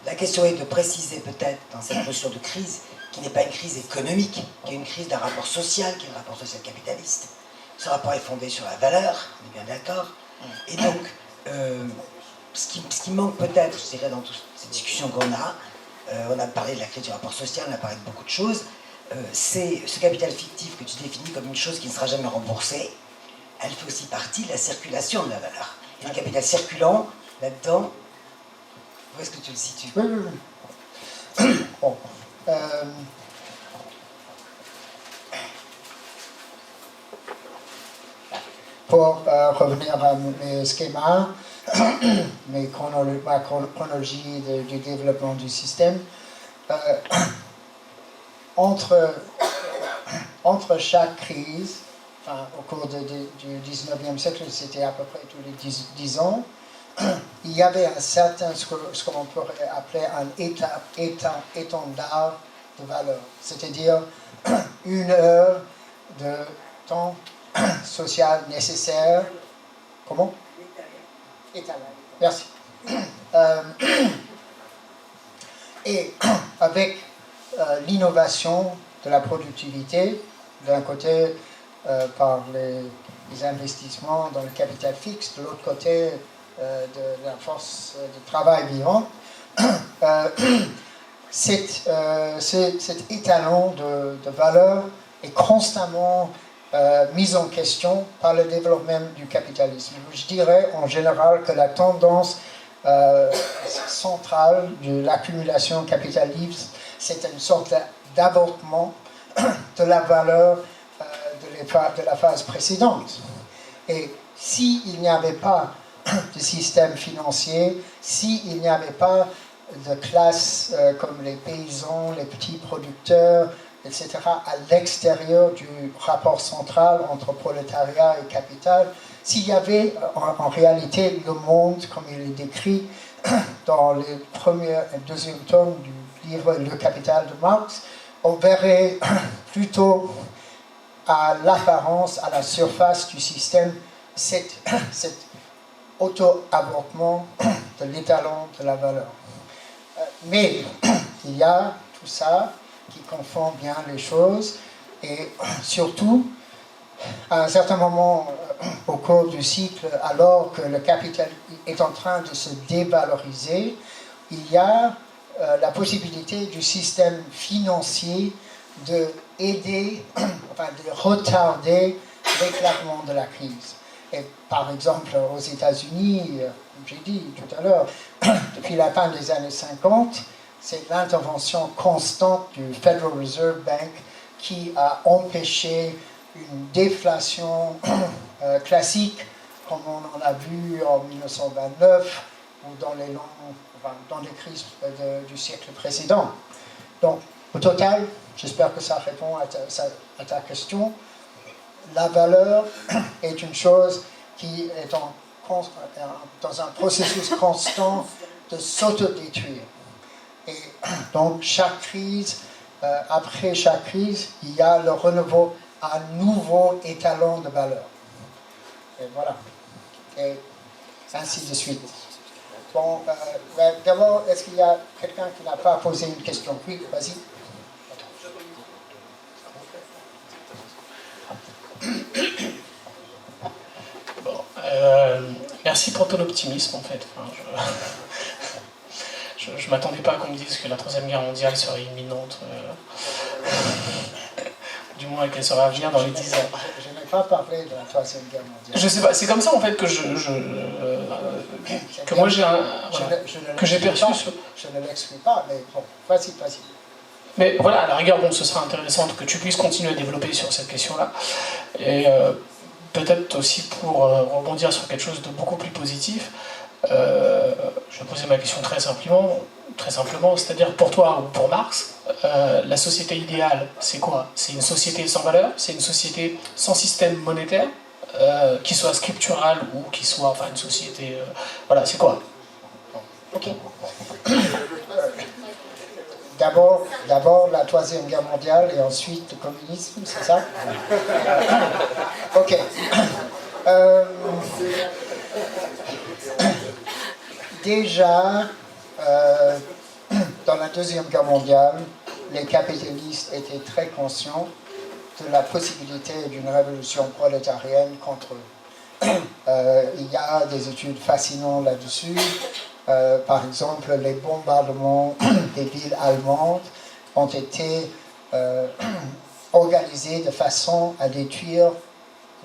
La question est de préciser peut-être dans cette notion de crise qui n'est pas une crise économique, qui est une crise d'un rapport social, qui est un rapport social capitaliste. Ce rapport est fondé sur la valeur, on est bien d'accord. Et donc, ce qui manque peut-être, je dirais, dans toutes ces discussions qu'on a, on a parlé de la crise du rapport social, on a parlé de beaucoup de choses, c'est ce capital fictif que tu définis comme une chose qui ne sera jamais remboursée, elle fait aussi partie de la circulation de la valeur. Et le capital circulant, là-dedans, où est-ce que tu le situes? Oui, oui, oui. Bon. Pour revenir à mes schémas, ma chronologie du développement du système, entre chaque crise, enfin, au cours du 19e siècle, c'était à peu près tous les 10 ans, il y avait un certain, ce qu'on pourrait appeler un étendard de valeur, c'est-à-dire 1 heure de temps social nécessaire. Comment? Étalage. Merci. Et avec l'innovation de la productivité, d'un côté par les investissements dans le capital fixe, de l'autre côté de la force de travail vivante, cet étalon de valeur est constamment mise en question par le développement du capitalisme. Je dirais en général que la tendance centrale de l'accumulation capitaliste, c'est une sorte d'avortement de la valeur de la phase précédente. Et s'il n'y avait pas de système financier, s'il n'y avait pas de classes comme les paysans, les petits producteurs, etc., à l'extérieur du rapport central entre prolétariat et capital, s'il y avait en réalité le monde comme il est décrit dans les premiers et deuxième tomes du livre Le Capital de Marx, on verrait plutôt à l'apparence, à la surface du système, cet auto-avortement de l'étalon de la valeur. Mais il y a tout ça qui confond bien les choses et surtout, à un certain moment au cours du cycle, alors que le capital est en train de se dévaloriser, il y a la possibilité du système financier d'aider, enfin de retarder l'éclatement de la crise. Et par exemple, aux États-Unis, comme j'ai dit tout à l'heure, depuis la fin des années 50, c'est l'intervention constante du Federal Reserve Bank qui a empêché une déflation classique, comme on en a vu en 1929 ou dans les crises du siècle précédent. Donc, au total, j'espère que ça répond à ta question. La valeur est une chose qui est dans un processus constant de s'autodétruire. Et donc, chaque crise, après chaque crise, il y a le renouveau à un nouveau étalon de valeur. Et voilà. Et ainsi de suite. Bon, d'abord, est-ce qu'il y a quelqu'un qui n'a pas posé une question? Oui, vas-y. Bon, merci pour ton optimisme en fait. Enfin, je ne m'attendais pas qu'on me dise que la Troisième Guerre mondiale serait imminente, du moins qu'elle serait à venir dans les 10 ans. Je n'ai pas parlé de la Troisième Guerre mondiale. Je sais pas, c'est comme ça en fait que que moi j'ai que j'ai perçu. Je ne l'exclus pas, mais bon, vas-y. Mais voilà, à la rigueur, bon, ce sera intéressant que tu puisses continuer à développer sur cette question-là. Et peut-être aussi pour rebondir sur quelque chose de beaucoup plus positif, je vais poser ma question très simplement, c'est-à-dire pour toi ou pour Marx, la société idéale, c'est quoi? C'est une société sans valeur? C'est une société sans système monétaire, qui soit scripturale ou qui soit, enfin, une société... voilà, c'est quoi? Ok. D'abord la Troisième Guerre mondiale et ensuite le communisme, c'est ça? Ok. Déjà, dans la Deuxième Guerre mondiale, les capitalistes étaient très conscients de la possibilité d'une révolution prolétarienne contre eux. Il y a des études fascinantes là-dessus. Par exemple, les bombardements des villes allemandes ont été organisés de façon à détruire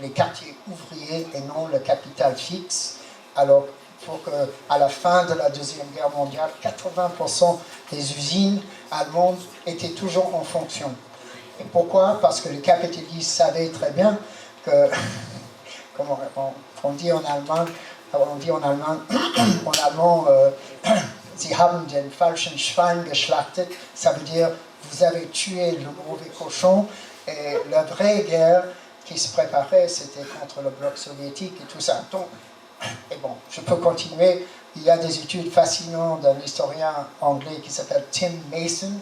les quartiers ouvriers et non le capital fixe. Alors, pour qu'à la fin de la Deuxième Guerre mondiale, 80% des usines allemandes étaient toujours en fonction. Et pourquoi? Parce que les capitalistes savaient très bien que, comment on dit en allemand, Sie haben den falschen Schwein geschlachtet, ça veut dire vous avez tué le mauvais cochon, et la vraie guerre, qui se préparait, c'était contre le bloc soviétique et tout ça. Donc, et bon, je peux continuer. Il y a des études fascinantes d'un historien anglais qui s'appelle Tim Mason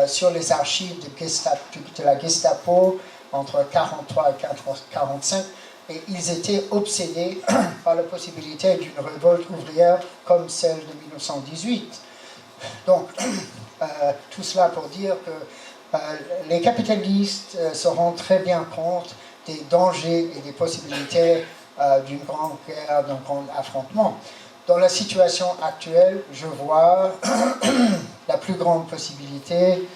sur les archives de la Gestapo entre 1943 et 1945. Et ils étaient obsédés par la possibilité d'une révolte ouvrière comme celle de 1918. Donc, tout cela pour dire que les capitalistes se rendent très bien compte des dangers et des possibilités d'une grande guerre, d'un grand affrontement. Dans la situation actuelle, je vois la plus grande possibilité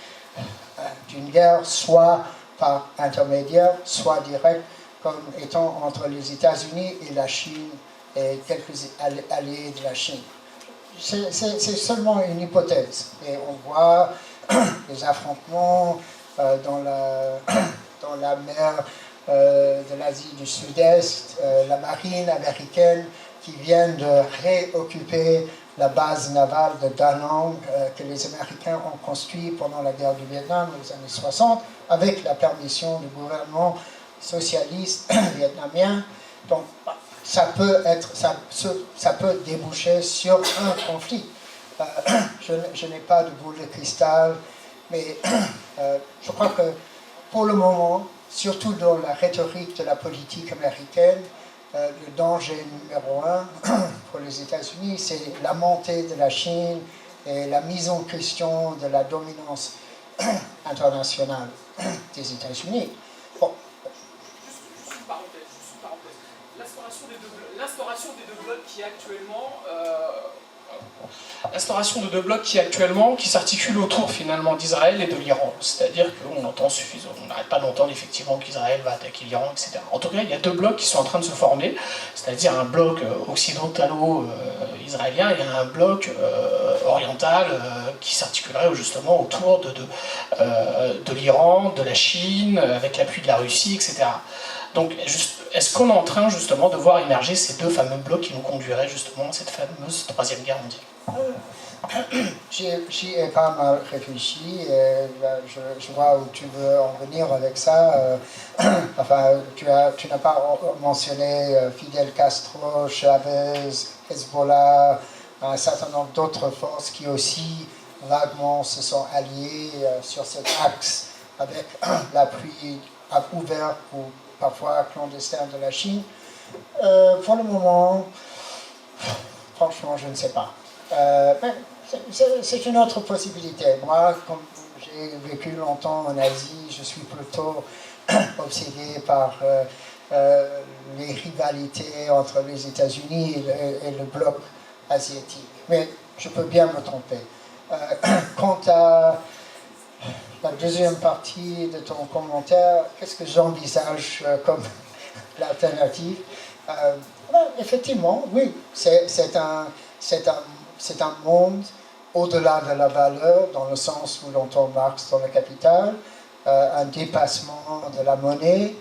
d'une guerre, soit par intermédiaire, soit directe, comme étant entre les États-Unis et la Chine et quelques alliés de la Chine. C'est seulement une hypothèse. Et on voit les affrontements dans la mer de l'Asie du Sud-Est, la marine américaine qui vient de réoccuper la base navale de Da Nang que les Américains ont construit pendant la guerre du Vietnam aux années 60 avec la permission du gouvernement socialiste vietnamien. Donc ça peut déboucher sur un conflit. Je n'ai pas de boule de cristal, mais je crois que pour le moment, surtout dans la rhétorique de la politique américaine, le danger numéro un pour les États-Unis, c'est la montée de la Chine et la mise en question de la dominance internationale des États-Unis. Bon. Juste une parenthèse. L'instauration des deux blocs qui est actuellement... L'instauration de deux blocs qui s'articulent autour finalement d'Israël et de l'Iran. C'est-à-dire qu'on entend suffisamment, on n'arrête pas d'entendre effectivement qu'Israël va attaquer l'Iran, etc. En tout cas, il y a deux blocs qui sont en train de se former, c'est-à-dire un bloc occidentalo-israélien et un bloc oriental qui s'articulerait justement autour de l'Iran, de la Chine, avec l'appui de la Russie, etc. Donc, est-ce qu'on est en train justement de voir émerger ces deux fameux blocs qui nous conduiraient justement à cette fameuse Troisième Guerre mondiale? J'y ai pas mal réfléchi et je vois où tu veux en venir avec ça. Enfin, tu n'as pas mentionné Fidel Castro, Chavez, Hezbollah, un certain nombre d'autres forces qui aussi vaguement se sont alliées sur cet axe avec l'appui ouvert ou parfois clandestin de la Chine. Pour le moment, franchement, je ne sais pas. C'est une autre possibilité. Moi, comme j'ai vécu longtemps en Asie, je suis plutôt obsédé par les rivalités entre les États-Unis et le bloc asiatique. Mais je peux bien me tromper. Quant à la deuxième partie de ton commentaire, qu'est-ce que j'envisage comme l'alternative? Effectivement, oui, c'est un monde au-delà de la valeur, dans le sens où l'entend Marx dans le Capital, un dépassement de la monnaie,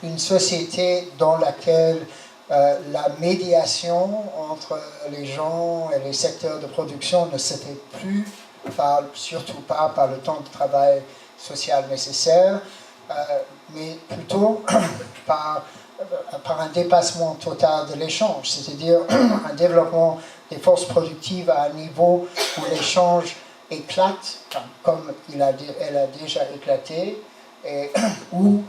une société dans laquelle la médiation entre les gens et les secteurs de production ne se fait plus, surtout pas par le temps de travail social nécessaire, mais plutôt par un dépassement total de l'échange, c'est-à-dire un développement des forces productives à un niveau où l'échange éclate, comme elle a déjà éclaté, et où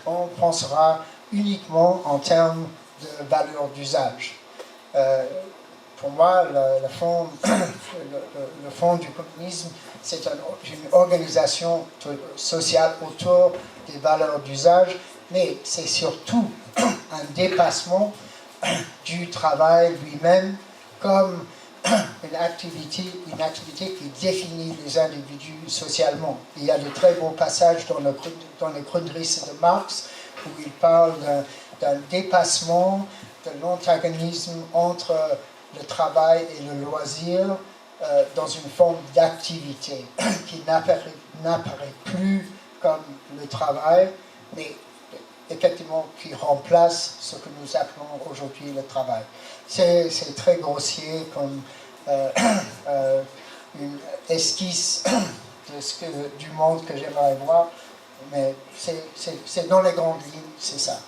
on pensera uniquement en termes de valeur d'usage. Pour moi, le fond du communisme, c'est une organisation sociale autour des valeurs d'usage, mais c'est surtout un dépassement du travail lui-même comme une activité qui définit les individus socialement. Il y a de très beaux passages dans les Grundrisse de Marx où il parle d'un dépassement de l'antagonisme entre le travail et le loisir dans une forme d'activité qui n'apparaît plus comme le travail, mais effectivement qui remplace ce que nous appelons aujourd'hui le travail. C'est très grossier comme une esquisse du monde que j'aimerais voir. mais c'est dans les grandes lignes, c'est ça.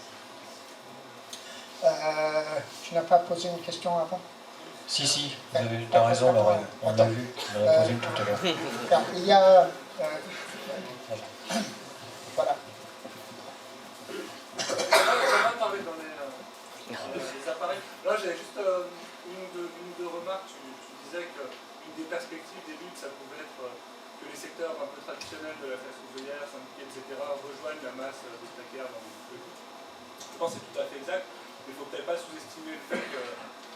Tu n'as pas posé une question avant? Si, tu as raison, Lorraine. On l'a vu, on en a posé une tout à l'heure. Il y a... voilà. On va parler dans les appareils. Là, j'avais juste une ou deux remarques. Tu disais qu'une des perspectives des luttes, ça pouvait être que les secteurs un peu traditionnels de la classe ouvrière, syndiquée, etc., rejoignent la masse des précaires dans le lutte. Je pense que c'est tout à fait exact, mais il ne faut peut-être pas sous-estimer le fait que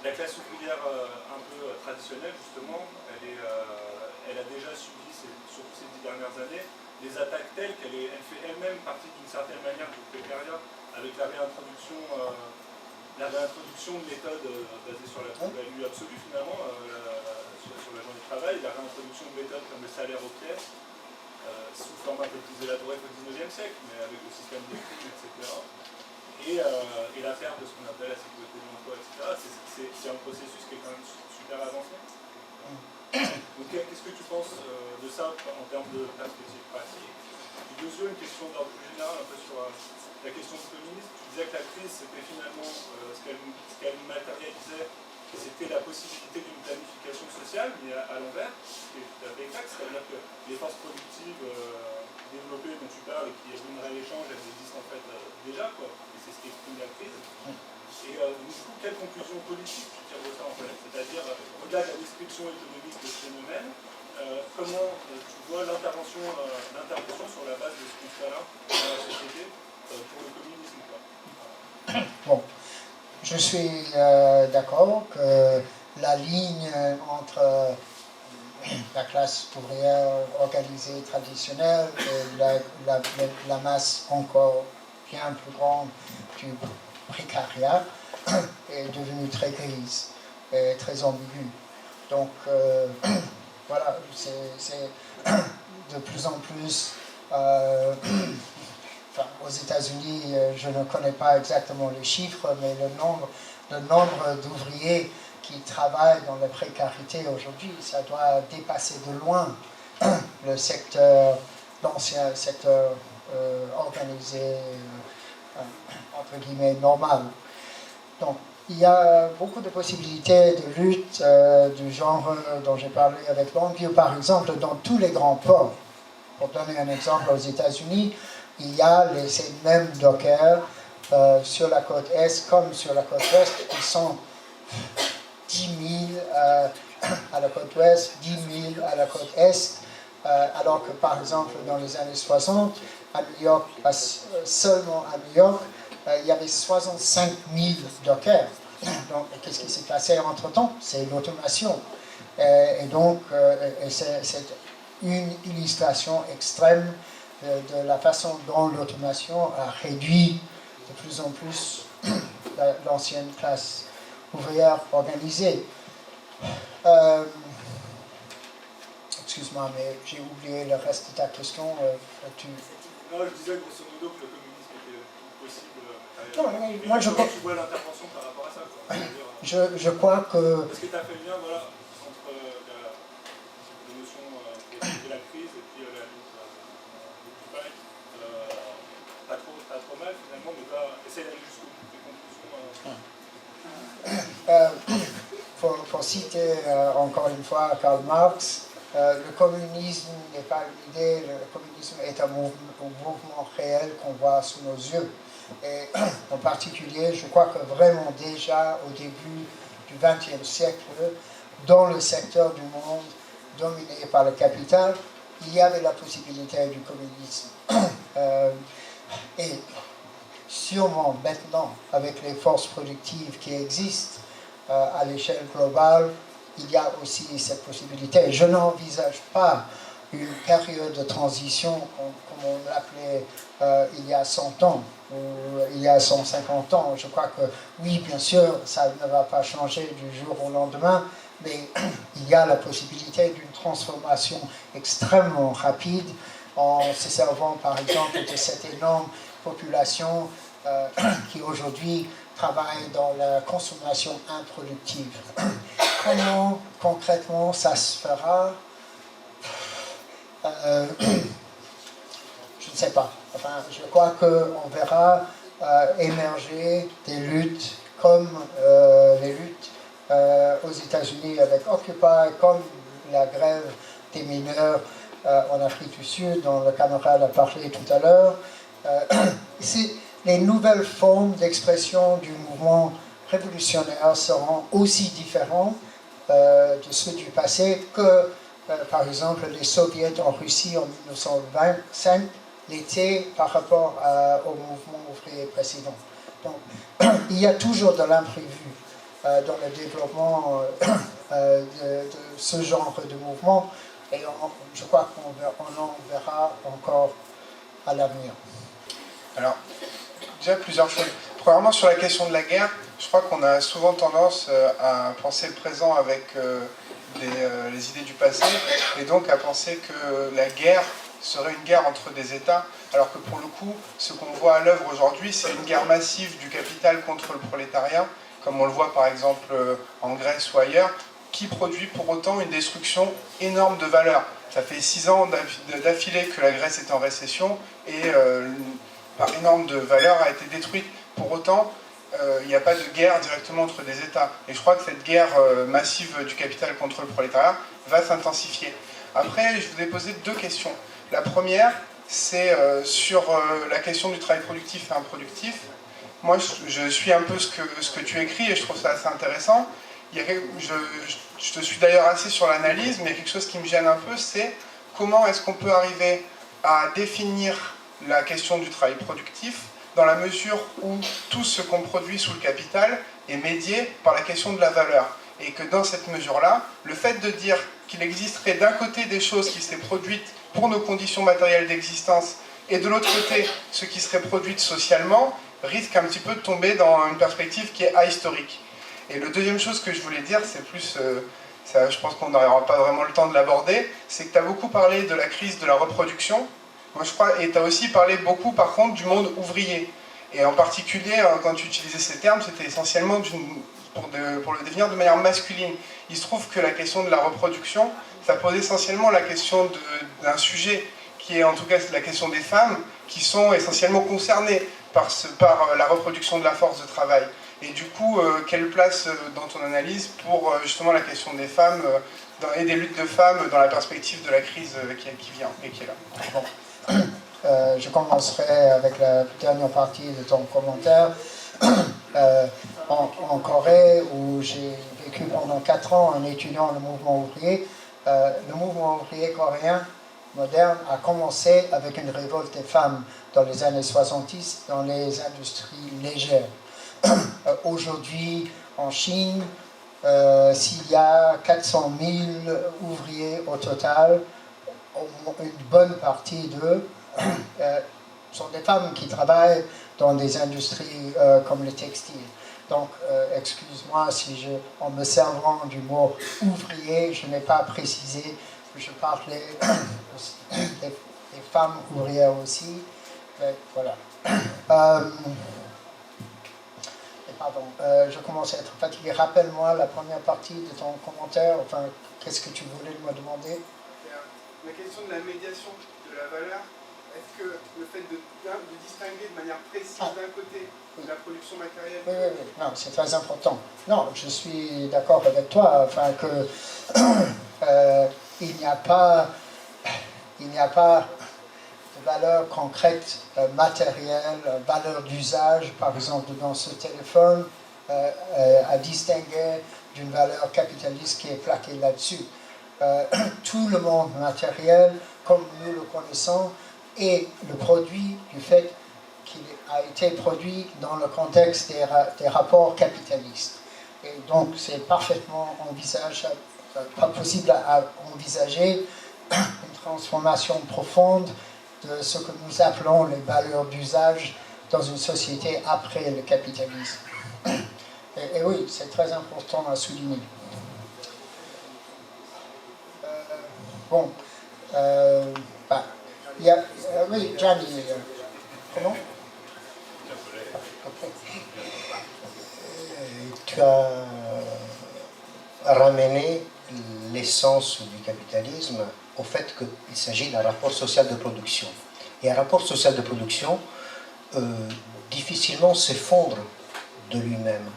la classe ouvrière un peu traditionnelle, justement, elle a déjà subi, surtout ces 10 dernières années, des attaques telles qu'elle fait elle-même partie d'une certaine manière du précariat, avec la réintroduction de méthodes basées sur la plus-value absolue, finalement, sur la journée de travail, la réintroduction de méthodes comme le salaire aux pièces, sous forme un peu plus élaborée qu'au XIXe siècle, mais avec le système des primes, etc. Et la perte de ce qu'on appelle la sécurité de l'emploi, etc. C'est un processus qui est quand même super avancé. Donc qu'est-ce que tu penses de ça en termes de perspective pratique? Deuxième, une question d'ordre plus général, un peu sur la question du communisme. Tu disais que la crise, c'était finalement ce qu'elle matérialisait, c'était la possibilité d'une planification sociale, mais à l'envers, ce qui est tout à fait exact, c'est-à-dire que les forces productives développées dont tu parles et qui abomineraient l'échange, elles existent en fait déjà, quoi. Et c'est ce qui exprime la crise. Et du coup, quelle conclusion politique tu tires de ça en fait? C'est-à-dire, au-delà de la description économique de ce phénomène, comment tu vois l'intervention sur la base de ce constat-là dans la société pour le communisme, quoi. Bon, je suis d'accord que la ligne entre la classe ouvrière organisée traditionnelle et la masse encore bien plus grande du précariat est devenue très grise et très ambiguë. Donc voilà, c'est de plus en plus... Enfin, aux États-Unis, je ne connais pas exactement les chiffres, mais le nombre d'ouvriers qui travaillent dans la précarité aujourd'hui, ça doit dépasser de loin l'ancien secteur organisé, entre guillemets, normal. Donc, il y a beaucoup de possibilités de lutte du genre dont j'ai parlé avec Longview, par exemple, dans tous les grands ports. Pour donner un exemple, aux États-Unis, il y a ces mêmes dockers sur la côte Est comme sur la côte Ouest, qui sont 10 000 à la côte Ouest, 10 000 à la côte Est, alors que par exemple dans les années 60, à New York, seulement à New York, il y avait 65 000 dockers. Donc qu'est-ce qui s'est passé entre-temps? C'est l'automation. Et donc c'est une illustration extrême de la façon dont l'automation a réduit de plus en plus l'ancienne classe ouvrière organisée. Excuse-moi, mais j'ai oublié le reste de ta question. Non, je disais grosso modo que le communisme était possible. Non, moi je crois... Tu vois l'intervention par rapport à ça, quoi. Je crois que... Parce que tu as fait le lien, voilà, entre la notion de la crise et puis la lutte occupée. Pas trop mal finalement, mais va essayer d'aller jusqu'au bout des conclusions. Pour citer encore une fois Karl Marx, le communisme n'est pas une idée, le communisme est un mouvement réel qu'on voit sous nos yeux. Et en particulier, je crois que vraiment déjà au début du XXe siècle, dans le secteur du monde dominé par le capital, il y avait la possibilité du communisme. Et sûrement maintenant, avec les forces productives qui existent à l'échelle globale, il y a aussi cette possibilité. Je n'envisage pas une période de transition, comme on l'appelait il y a 100 ans, ou il y a 150 ans. Je crois que oui, bien sûr, ça ne va pas changer du jour au lendemain, mais il y a la possibilité d'une transformation extrêmement rapide en se servant par exemple de cette énorme population qui aujourd'hui travaille dans la consommation improductive. Comment concrètement ça se fera? Je ne ne sais pas. Enfin, je crois qu'on verra émerger des luttes comme les luttes aux États-Unis avec Occupy, comme la grève des mineurs en Afrique du Sud, dont le camarade a parlé tout à l'heure. Les nouvelles formes d'expression du mouvement révolutionnaire seront aussi différentes de ceux du passé que, par exemple, les soviets en Russie en 1925 l'étaient par rapport au mouvement ouvrier précédent. Donc, il y a toujours de l'imprévu dans le développement de ce genre de mouvement, et je crois qu'on en verra encore à l'avenir. Alors, déjà plusieurs choses. Premièrement, sur la question de la guerre, je crois qu'on a souvent tendance à penser le présent avec les idées du passé, et donc à penser que la guerre serait une guerre entre des États, alors que pour le coup, ce qu'on voit à l'œuvre aujourd'hui, c'est une guerre massive du capital contre le prolétariat, comme on le voit par exemple en Grèce ou ailleurs, qui produit pour autant une destruction énorme de valeurs. Ça fait 6 ans d'affilée que la Grèce est en récession, et par énorme de valeur a été détruite. Pour autant, il n'y a pas de guerre directement entre des États. Et je crois que cette guerre massive du capital contre le prolétariat va s'intensifier. Après, je vous ai posé 2 questions. La première, c'est sur la question du travail productif et improductif. Moi, je suis un peu ce que tu écris et je trouve ça assez intéressant. Je te suis d'ailleurs assez sur l'analyse, mais il y a quelque chose qui me gêne un peu, c'est comment est-ce qu'on peut arriver à définir la question du travail productif dans la mesure où tout ce qu'on produit sous le capital est médié par la question de la valeur. Et que dans cette mesure-là, le fait de dire qu'il existerait d'un côté des choses qui seraient produites pour nos conditions matérielles d'existence et de l'autre côté ce qui serait produit socialement risque un petit peu de tomber dans une perspective qui est ahistorique. Et la deuxième chose que je voulais dire, c'est plus, ça, je pense qu'on n'aura pas vraiment le temps de l'aborder, c'est que tu as beaucoup parlé de la crise de la reproduction. Moi, je crois, et tu as aussi parlé beaucoup, par contre, du monde ouvrier. Et en particulier, quand tu utilisais ces termes, c'était essentiellement pour le définir de manière masculine. Il se trouve que la question de la reproduction, ça pose essentiellement la question d'un sujet qui est en tout cas la question des femmes, qui sont essentiellement concernées par la reproduction de la force de travail. Et du coup, quelle place dans ton analyse pour justement la question des femmes et des luttes de femmes dans la perspective de la crise qui vient et qui est là? Bon. Je commencerai avec la dernière partie de ton commentaire. En Corée, où j'ai vécu pendant 4 ans en étudiant le mouvement ouvrier coréen moderne a commencé avec une révolte des femmes dans les années 70 dans les industries légères. Aujourd'hui, en Chine, s'il y a 400 000 ouvriers au total, une bonne partie d'eux sont des femmes qui travaillent dans des industries comme le textile. Donc, excuse-moi si en me servant du mot ouvrier, je n'ai pas précisé que je parlais des femmes ouvrières aussi. Mais voilà. Pardon, je commence à être fatigué. Rappelle-moi la première partie de ton commentaire. Enfin, qu'est-ce que tu voulais me demander? La question de la médiation de la valeur. Est-ce que le fait de distinguer de manière précise d'un côté la production matérielle... Oui. Non, c'est très important. Non, je suis d'accord avec toi, enfin que il n'y a pas de valeur concrète, matérielle, valeur d'usage, par exemple dans ce téléphone, à distinguer d'une valeur capitaliste qui est plaquée là-dessus. Tout le monde matériel, comme nous le connaissons, est le produit du fait qu'il a été produit dans le contexte des rapports capitalistes. Et donc c'est parfaitement envisageable, pas possible à envisager une transformation profonde de ce que nous appelons les valeurs d'usage dans une société après le capitalisme. Et oui, c'est très important à souligner. Bon, oui, Gianni, comment? Tu as ramené l'essence du capitalisme au fait qu'il s'agit d'un rapport social de production. Et un rapport social de production difficilement s'effondre de lui-même.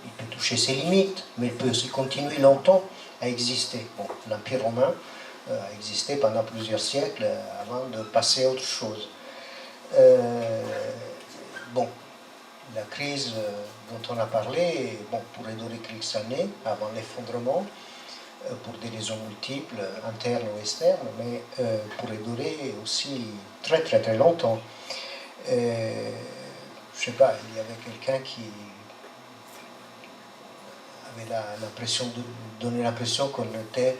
Il peut toucher ses limites, mais il peut aussi continuer longtemps à exister. Bon, l'Empire romain a existé pendant plusieurs siècles avant de passer à autre chose. Bon, la crise dont on a parlé pourrait durer quelques années avant l'effondrement, pour des raisons multiples, internes ou externes, mais pourrait durer aussi très très très longtemps. Je ne sais pas, il y avait quelqu'un qui avait donné l'impression qu'on était,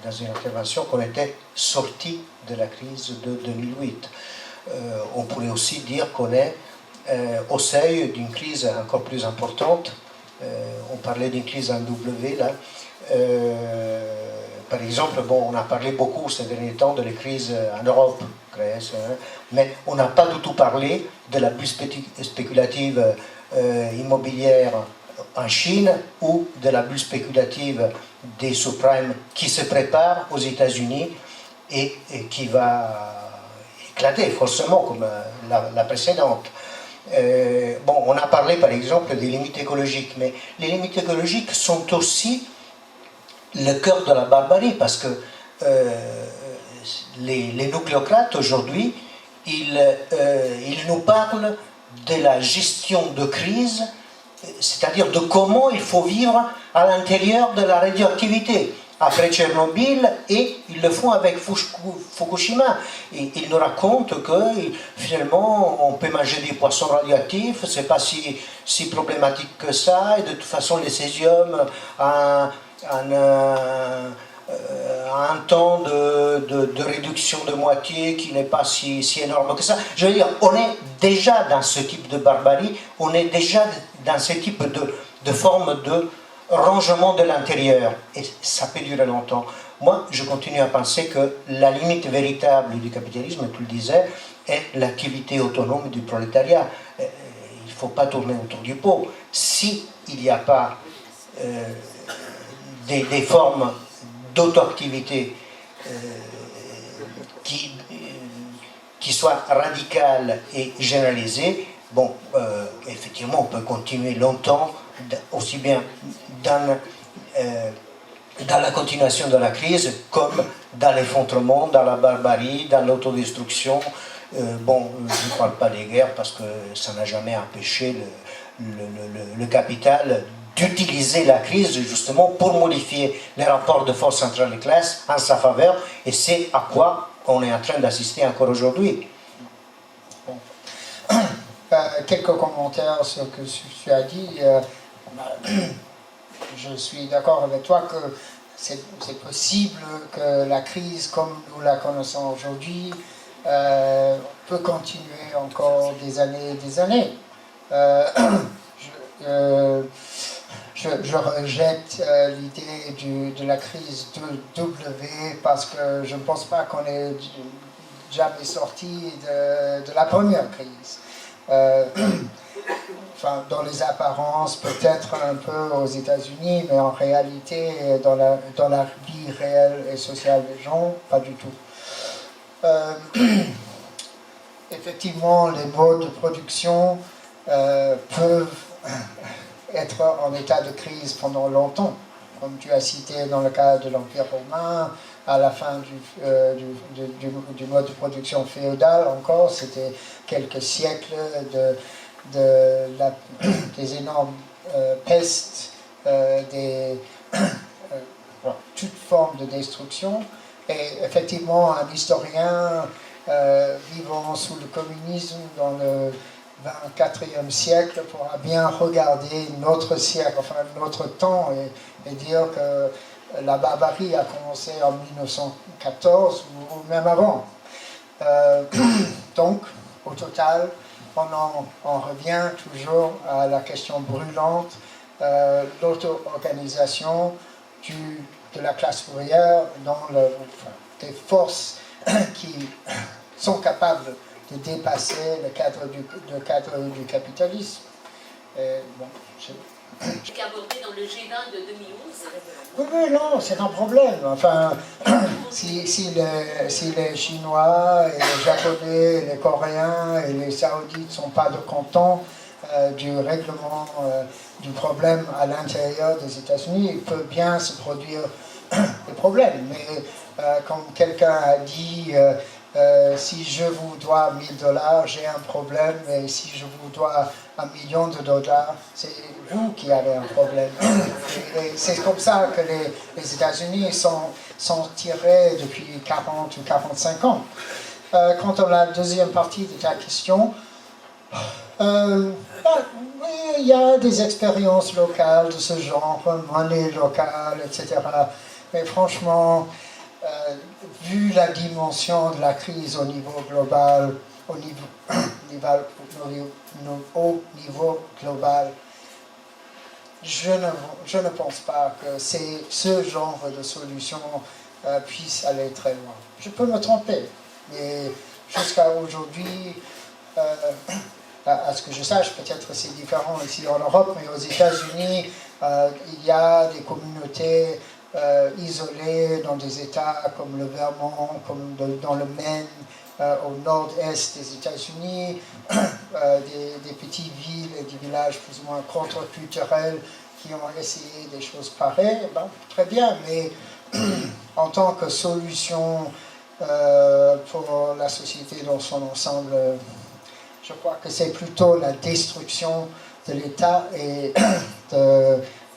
dans une intervention, qu'on était sorti de la crise de 2008. On pourrait aussi dire qu'on est au seuil d'une crise encore plus importante. On parlait d'une crise en W là. Par exemple, on a parlé beaucoup ces derniers temps de la crise en Europe, Grèce, mais on n'a pas du tout parlé de la bulle spéculative immobilière en Chine ou de la bulle spéculative des subprimes qui se prépare aux États-Unis et qui va éclater forcément comme la précédente. On a parlé par exemple des limites écologiques, mais les limites écologiques sont aussi le cœur de la barbarie, parce que les nucléocrates aujourd'hui, ils nous parlent de la gestion de crise, c'est-à-dire de comment il faut vivre à l'intérieur de la radioactivité. Après Tchernobyl, et ils le font avec Fukushima. Et ils nous racontent que finalement on peut manger des poissons radioactifs, c'est pas si problématique que ça, et de toute façon les césiums a un temps de réduction de moitié qui n'est pas si énorme que ça. Je veux dire, on est déjà dans ce type de barbarie, on est déjà dans ce type de forme de rangement de l'intérieur, et ça peut durer longtemps. Moi, je continue à penser que la limite véritable du capitalisme, tu le disais, est l'activité autonome du prolétariat. Il ne faut pas tourner autour du pot. S'il n'y a pas des formes d'auto-activité qui soient radicales et généralisées, effectivement, on peut continuer longtemps, aussi bien dans la continuation de la crise, comme dans l'effondrement, dans la barbarie, dans l'autodestruction. Je ne parle pas des guerres parce que ça n'a jamais empêché le capital d'utiliser la crise justement pour modifier les rapports de force entre les classes en sa faveur, et c'est à quoi on est en train d'assister encore aujourd'hui. Quelques commentaires sur ce que tu as dit. Je suis d'accord avec toi que c'est possible que la crise comme nous la connaissons aujourd'hui peut continuer encore des années et des années. Je rejette l'idée de la crise de W parce que je ne pense pas qu'on est jamais sorti de la première crise. Enfin, dans les apparences, peut-être un peu aux États-Unis, mais en réalité, dans la vie réelle et sociale des gens, pas du tout. Effectivement, les modes de production peuvent être en état de crise pendant longtemps, comme tu as cité dans le cas de l'Empire romain. À la fin du mode de production féodal encore, c'était quelques siècles des énormes pestes, toute forme de destruction. Et effectivement, un historien vivant sous le communisme dans le 24e siècle pourra bien regarder notre siècle, enfin notre temps, et dire que la barbarie a commencé en 1914 ou même avant. Donc, au total, on revient toujours à la question brûlante, l'auto-organisation de la classe ouvrière dans des forces qui sont capables de dépasser le cadre du capitalisme. Bon, abordé dans le G20 de 2011. oui, non, c'est un problème. Enfin, si les Chinois, et les Japonais, et les Coréens et les Saoudites ne sont pas contents du règlement du problème à l'intérieur des États-Unis, il peut bien se produire des problèmes. Mais comme quelqu'un a dit, si je vous dois 1000 $, j'ai un problème, et si je vous dois $1 million, c'est vous qui avez un problème. Et c'est comme ça que les États-Unis sont tirés depuis 40 ou 45 ans. Quant à la deuxième partie de ta question, oui, il y a des expériences locales de ce genre, monnaie locale, etc. Mais franchement, vu la dimension de la crise au niveau global, au niveau global, je ne pense pas que ce genre de solution puisse aller très loin. Je peux me tromper, mais jusqu'à aujourd'hui, à ce que je sache, peut-être c'est différent ici en Europe, mais aux États-Unis, il y a des communautés isolées dans des États comme le Vermont, comme dans le Maine, au nord-est des États-Unis, des petites villes et des villages plus ou moins contre-culturels qui ont essayé des choses pareilles. Ben, très bien, mais en tant que solution pour la société dans son ensemble, je crois que c'est plutôt la destruction de l'État et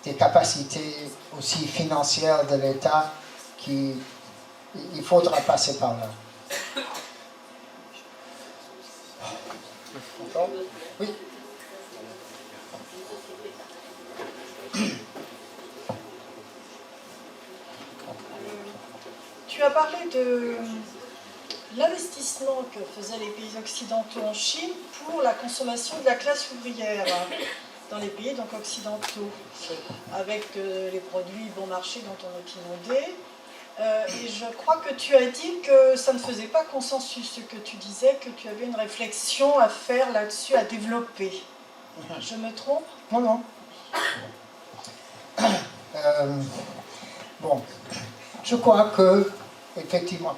des capacités aussi financières de l'État qu'il faudra passer par là. Oui. Tu as parlé de l'investissement que faisaient les pays occidentaux en Chine pour la consommation de la classe ouvrière dans les pays donc occidentaux, avec les produits bon marché dont on est inondé. Et je crois que tu as dit que ça ne faisait pas consensus, que tu disais que tu avais une réflexion à faire là-dessus, à développer. Je me trompe? Non. Bon, je crois que, effectivement,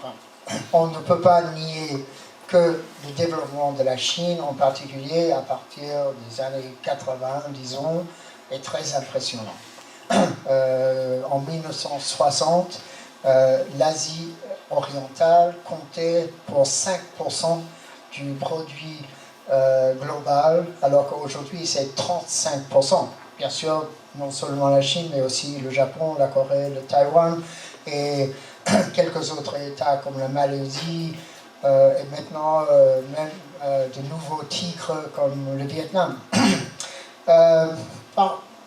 on ne peut pas nier que le développement de la Chine, en particulier à partir des années 80, disons, est très impressionnant. En 1960, l'Asie orientale comptait pour 5% du produit global, alors qu'aujourd'hui c'est 35%. Bien sûr, non seulement la Chine, mais aussi le Japon, la Corée, le Taïwan et quelques autres États comme la Malaisie et maintenant même de nouveaux tigres comme le Vietnam.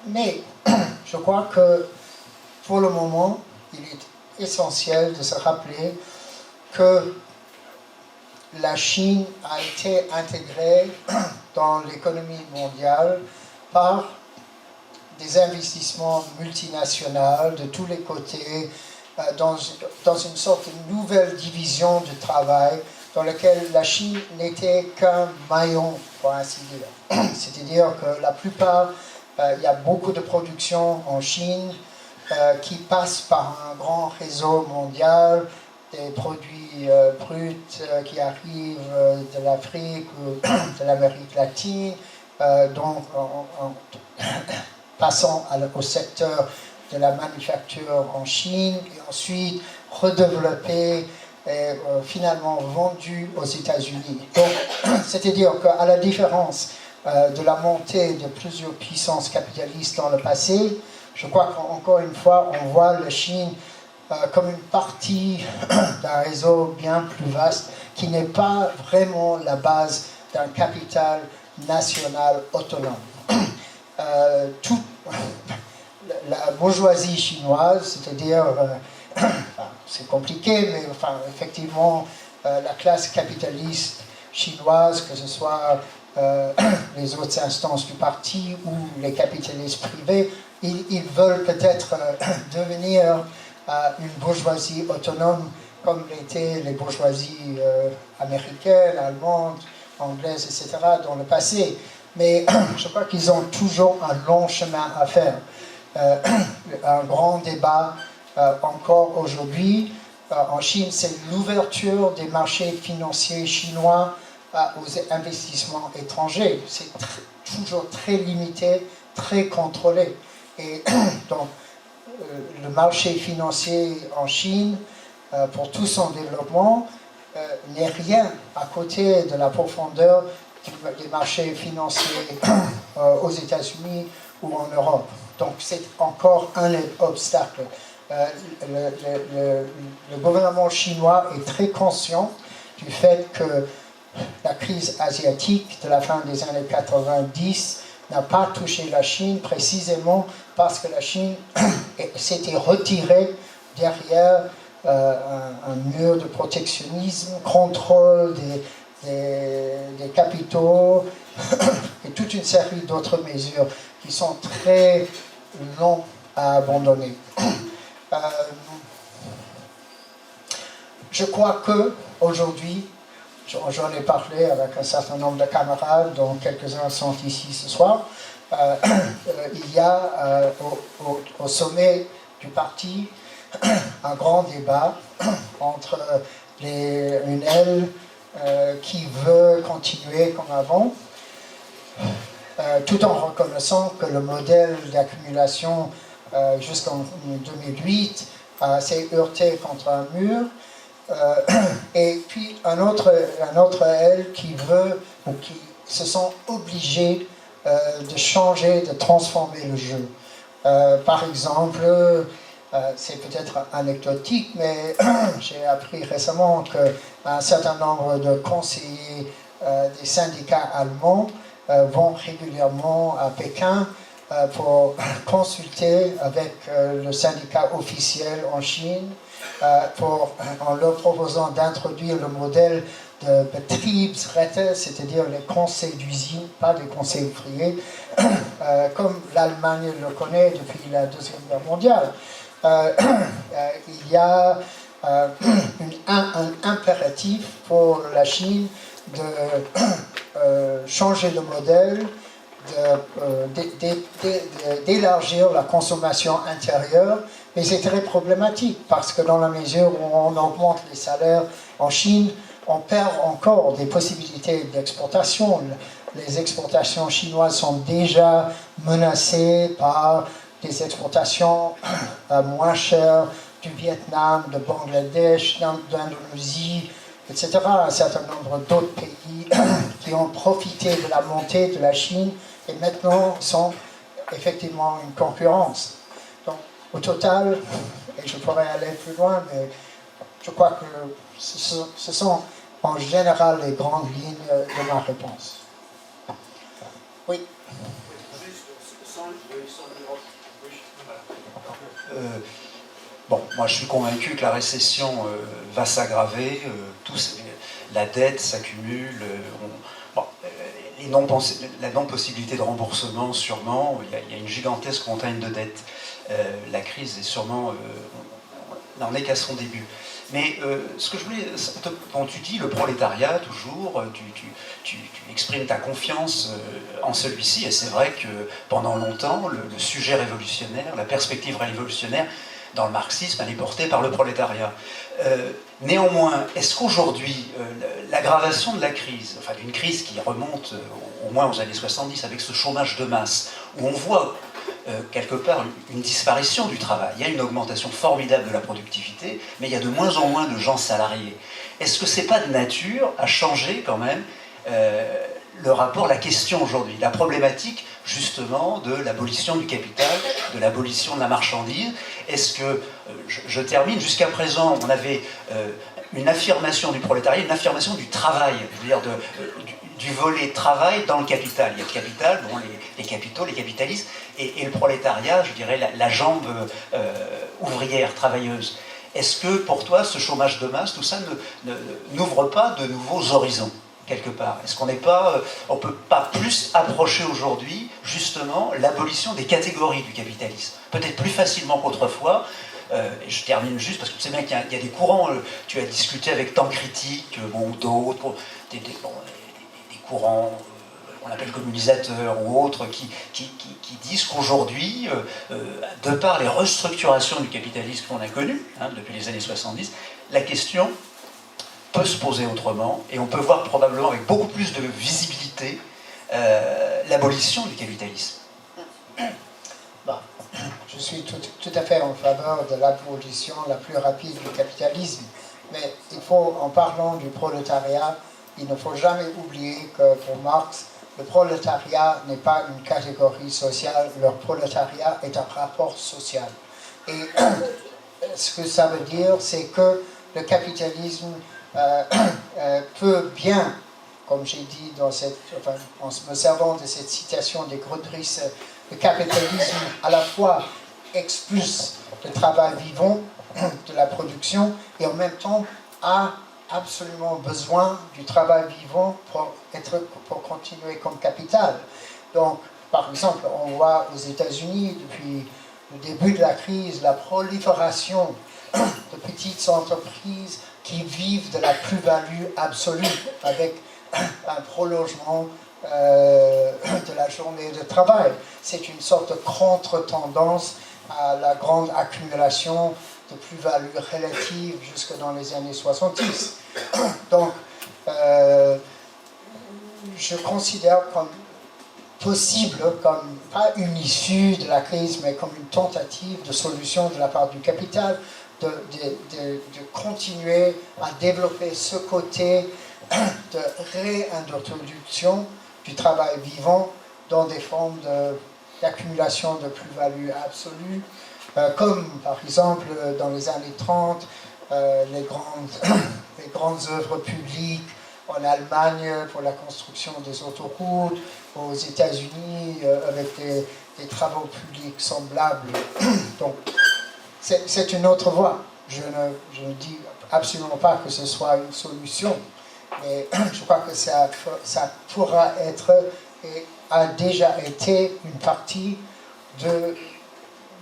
Mais je crois que pour le moment, il est essentiel de se rappeler que la Chine a été intégrée dans l'économie mondiale par des investissements multinationaux de tous les côtés, dans une sorte de nouvelle division du travail dans laquelle la Chine n'était qu'un maillon, pour ainsi dire. C'est-à-dire que la plupart, il y a beaucoup de production en Chine qui passe par un grand réseau mondial, des produits bruts qui arrivent de l'Afrique ou de l'Amérique latine, donc en passant au secteur de la manufacture en Chine, et ensuite redéveloppé et finalement vendu aux États-Unis. Donc, c'est-à-dire qu'à la différence de la montée de plusieurs puissances capitalistes dans le passé, je crois qu'encore une fois, on voit la Chine comme une partie d'un réseau bien plus vaste qui n'est pas vraiment la base d'un capital national autonome. Toute la bourgeoisie chinoise, c'est-à-dire, c'est compliqué, mais enfin, effectivement, la classe capitaliste chinoise, que ce soit les autres instances du parti ou les capitalistes privés, ils veulent peut-être devenir une bourgeoisie autonome comme l'étaient les bourgeoisies américaines, allemandes, anglaises, etc. dans le passé. Mais je crois qu'ils ont toujours un long chemin à faire. Un grand débat encore aujourd'hui en Chine, c'est l'ouverture des marchés financiers chinois aux investissements étrangers. C'est toujours très limité, très contrôlé. Et donc, le marché financier en Chine, pour tout son développement, n'est rien à côté de la profondeur des marchés financiers aux États-Unis ou en Europe. Donc c'est encore un obstacle. Le gouvernement chinois est très conscient du fait que la crise asiatique de la fin des années 90 n'a pas touché la Chine précisément parce que la Chine s'était retirée derrière un mur de protectionnisme, contrôle des capitaux et toute une série d'autres mesures qui sont très longues à abandonner. Je crois que aujourd'hui, j'en ai parlé avec un certain nombre de camarades, dont quelques-uns sont ici ce soir, il y a au sommet du parti un grand débat entre une aile qui veut continuer comme avant, tout en reconnaissant que le modèle d'accumulation jusqu'en 2008 s'est heurté contre un mur, et puis un autre aile qui veut ou qui se sent obligé de changer, de transformer le jeu. Par exemple, c'est peut-être anecdotique, mais j'ai appris récemment qu'un certain nombre de conseillers des syndicats allemands vont régulièrement à Pékin pour consulter avec le syndicat officiel en Chine, en leur proposant d'introduire le modèle de Betriebsräte, c'est-à-dire les conseils d'usine, pas les conseils ouvriers, comme l'Allemagne le connaît depuis la Deuxième Guerre mondiale. Il y a un impératif pour la Chine de changer de modèle, d'élargir la consommation intérieure, mais c'est très problématique parce que dans la mesure où on augmente les salaires en Chine, on perd encore des possibilités d'exportation. Les exportations chinoises sont déjà menacées par des exportations moins chères du Vietnam, de Bangladesh, d'Indonésie, etc. Un certain nombre d'autres pays qui ont profité de la montée de la Chine et maintenant sont effectivement une concurrence. Donc, au total, et je pourrais aller plus loin, mais je crois que ce sont en général les grandes lignes de ma réponse. Oui. Bon, moi je suis convaincu que la récession va s'aggraver, la dette s'accumule, la non-possibilité de remboursement sûrement, il y a une gigantesque montagne de dettes. La crise est sûrement, n'en est qu'à son début. Mais ce que je voulais, quand tu dis le prolétariat toujours, tu exprimes ta confiance en celui-ci, et c'est vrai que pendant longtemps, le sujet révolutionnaire, la perspective révolutionnaire dans le marxisme, elle est portée par le prolétariat. Néanmoins, est-ce qu'aujourd'hui, l'aggravation de la crise, enfin d'une crise qui remonte au moins aux années 70 avec ce chômage de masse, où on voit quelque part une disparition du travail, il y a une augmentation formidable de la productivité, mais il y a de moins en moins de gens salariés. Est-ce que c'est pas de nature à changer quand même le rapport, la question aujourd'hui, la problématique justement de l'abolition du capital, de l'abolition de la marchandise? Est-ce que, je termine, jusqu'à présent on avait une affirmation du prolétariat, une affirmation du travail, je veux dire du volet travail dans le capital. Il y a le capital, bon, les capitaux, les capitalistes, et le prolétariat, je dirais la jambe ouvrière, travailleuse. Est-ce que pour toi, ce chômage de masse, tout ça n'ouvre pas de nouveaux horizons, quelque part? Est-ce qu'on ne peut pas plus approcher aujourd'hui, justement, l'abolition des catégories du capitalisme? Peut-être plus facilement qu'autrefois. Et je termine juste, parce que tu sais bien qu'il y a des courants, tu as discuté avec Temps Critique, ou d'autres, des courants qu'on appelle communisateurs ou autres, qui disent qu'aujourd'hui, de par les restructurations du capitalisme qu'on a connues depuis les années 70, la question peut se poser autrement, et on peut voir probablement avec beaucoup plus de visibilité l'abolition du capitalisme. Je suis tout à fait en faveur de l'abolition la plus rapide du capitalisme, mais il faut, en parlant du prolétariat, il ne faut jamais oublier que pour Marx, le prolétariat n'est pas une catégorie sociale, le prolétariat est un rapport social. Et ce que ça veut dire, c'est que le capitalisme peut bien, comme j'ai dit en me servant de cette citation des Grundrisse, le capitalisme à la fois expulse le travail vivant de la production et en même temps a absolument besoin du travail vivant pour continuer comme capital. Donc, par exemple, on voit aux États-Unis, depuis le début de la crise, la prolifération de petites entreprises qui vivent de la plus-value absolue avec un prolongement de la journée de travail. C'est une sorte de contre-tendance à la grande accumulation de plus-value relative jusque dans les années 70. Donc, je considère comme possible, comme pas une issue de la crise, mais comme une tentative de solution de la part du capital, de continuer à développer ce côté de réintroduction du travail vivant dans des formes d'accumulation de plus-value absolue, comme par exemple dans les années 30, les grandes œuvres publiques en Allemagne pour la construction des autoroutes, aux États-Unis avec des travaux publics semblables. Donc, c'est une autre voie. Je ne dis absolument pas que ce soit une solution, mais je crois que ça pourra être et a déjà été une partie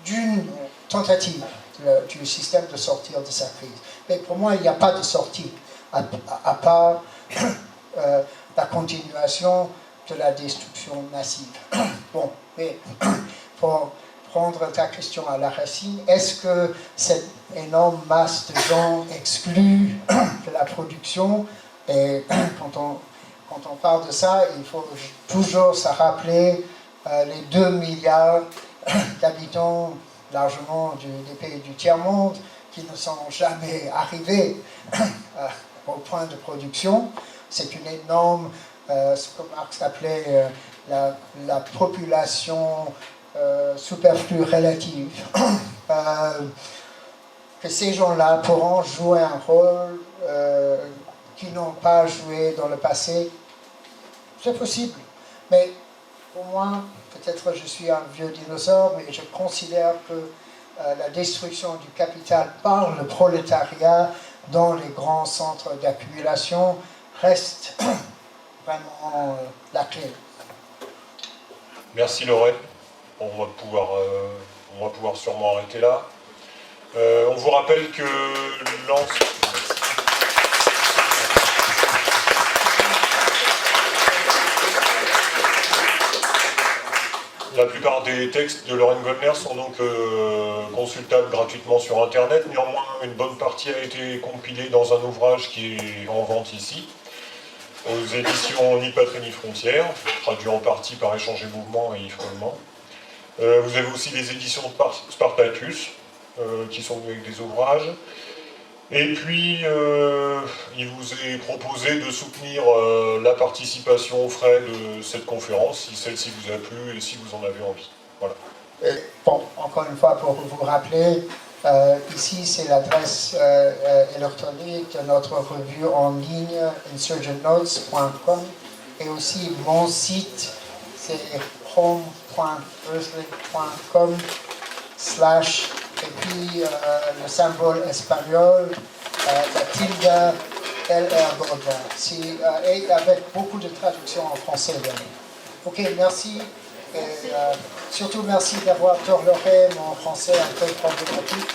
d'une tentative du système de sortir de sa crise. Mais pour moi, il n'y a pas de sortie, à part la continuation de la destruction massive. Bon, mais pour prendre ta question à la racine, est-ce que cette énorme masse de gens exclus de la production, et quand on parle de ça, il faut toujours se rappeler les 2 milliards d'habitants largement des pays du tiers-monde qui ne sont jamais arrivés au point de production. C'est une énorme, ce que Marx appelait la population superflue relative. Que ces gens-là pourront jouer un rôle qu'ils n'ont pas joué dans le passé, c'est possible. Mais pour moi, peut-être je suis un vieux dinosaure, mais je considère que la destruction du capital par le prolétariat dans les grands centres d'accumulation reste vraiment la clé. Merci Lorraine. On va pouvoir sûrement arrêter là. On vous rappelle que la plupart des textes de Lorraine Goldner sont donc consultables gratuitement sur Internet. Néanmoins, une bonne partie a été compilée dans un ouvrage qui est en vente ici, aux éditions Ni Patrie ni Frontières, traduit en partie par Échange et Mouvement et Yves Coleman. Vous avez aussi les éditions de Spartacus, qui sont avec des ouvrages. Et puis, il vous est proposé de soutenir la participation aux frais de cette conférence, si celle-ci vous a plu et si vous en avez envie. Voilà. Et bon, encore une fois, pour vous rappeler, ici c'est l'adresse électronique de notre revue en ligne, insurgentnotes.com, et aussi mon site, c'est home.earthling.com/ et puis le symbole espagnol, la tilde LR Borda, et avec beaucoup de traductions en français derrière. Ok, merci. Et surtout merci d'avoir toléré mon français un peu problématique.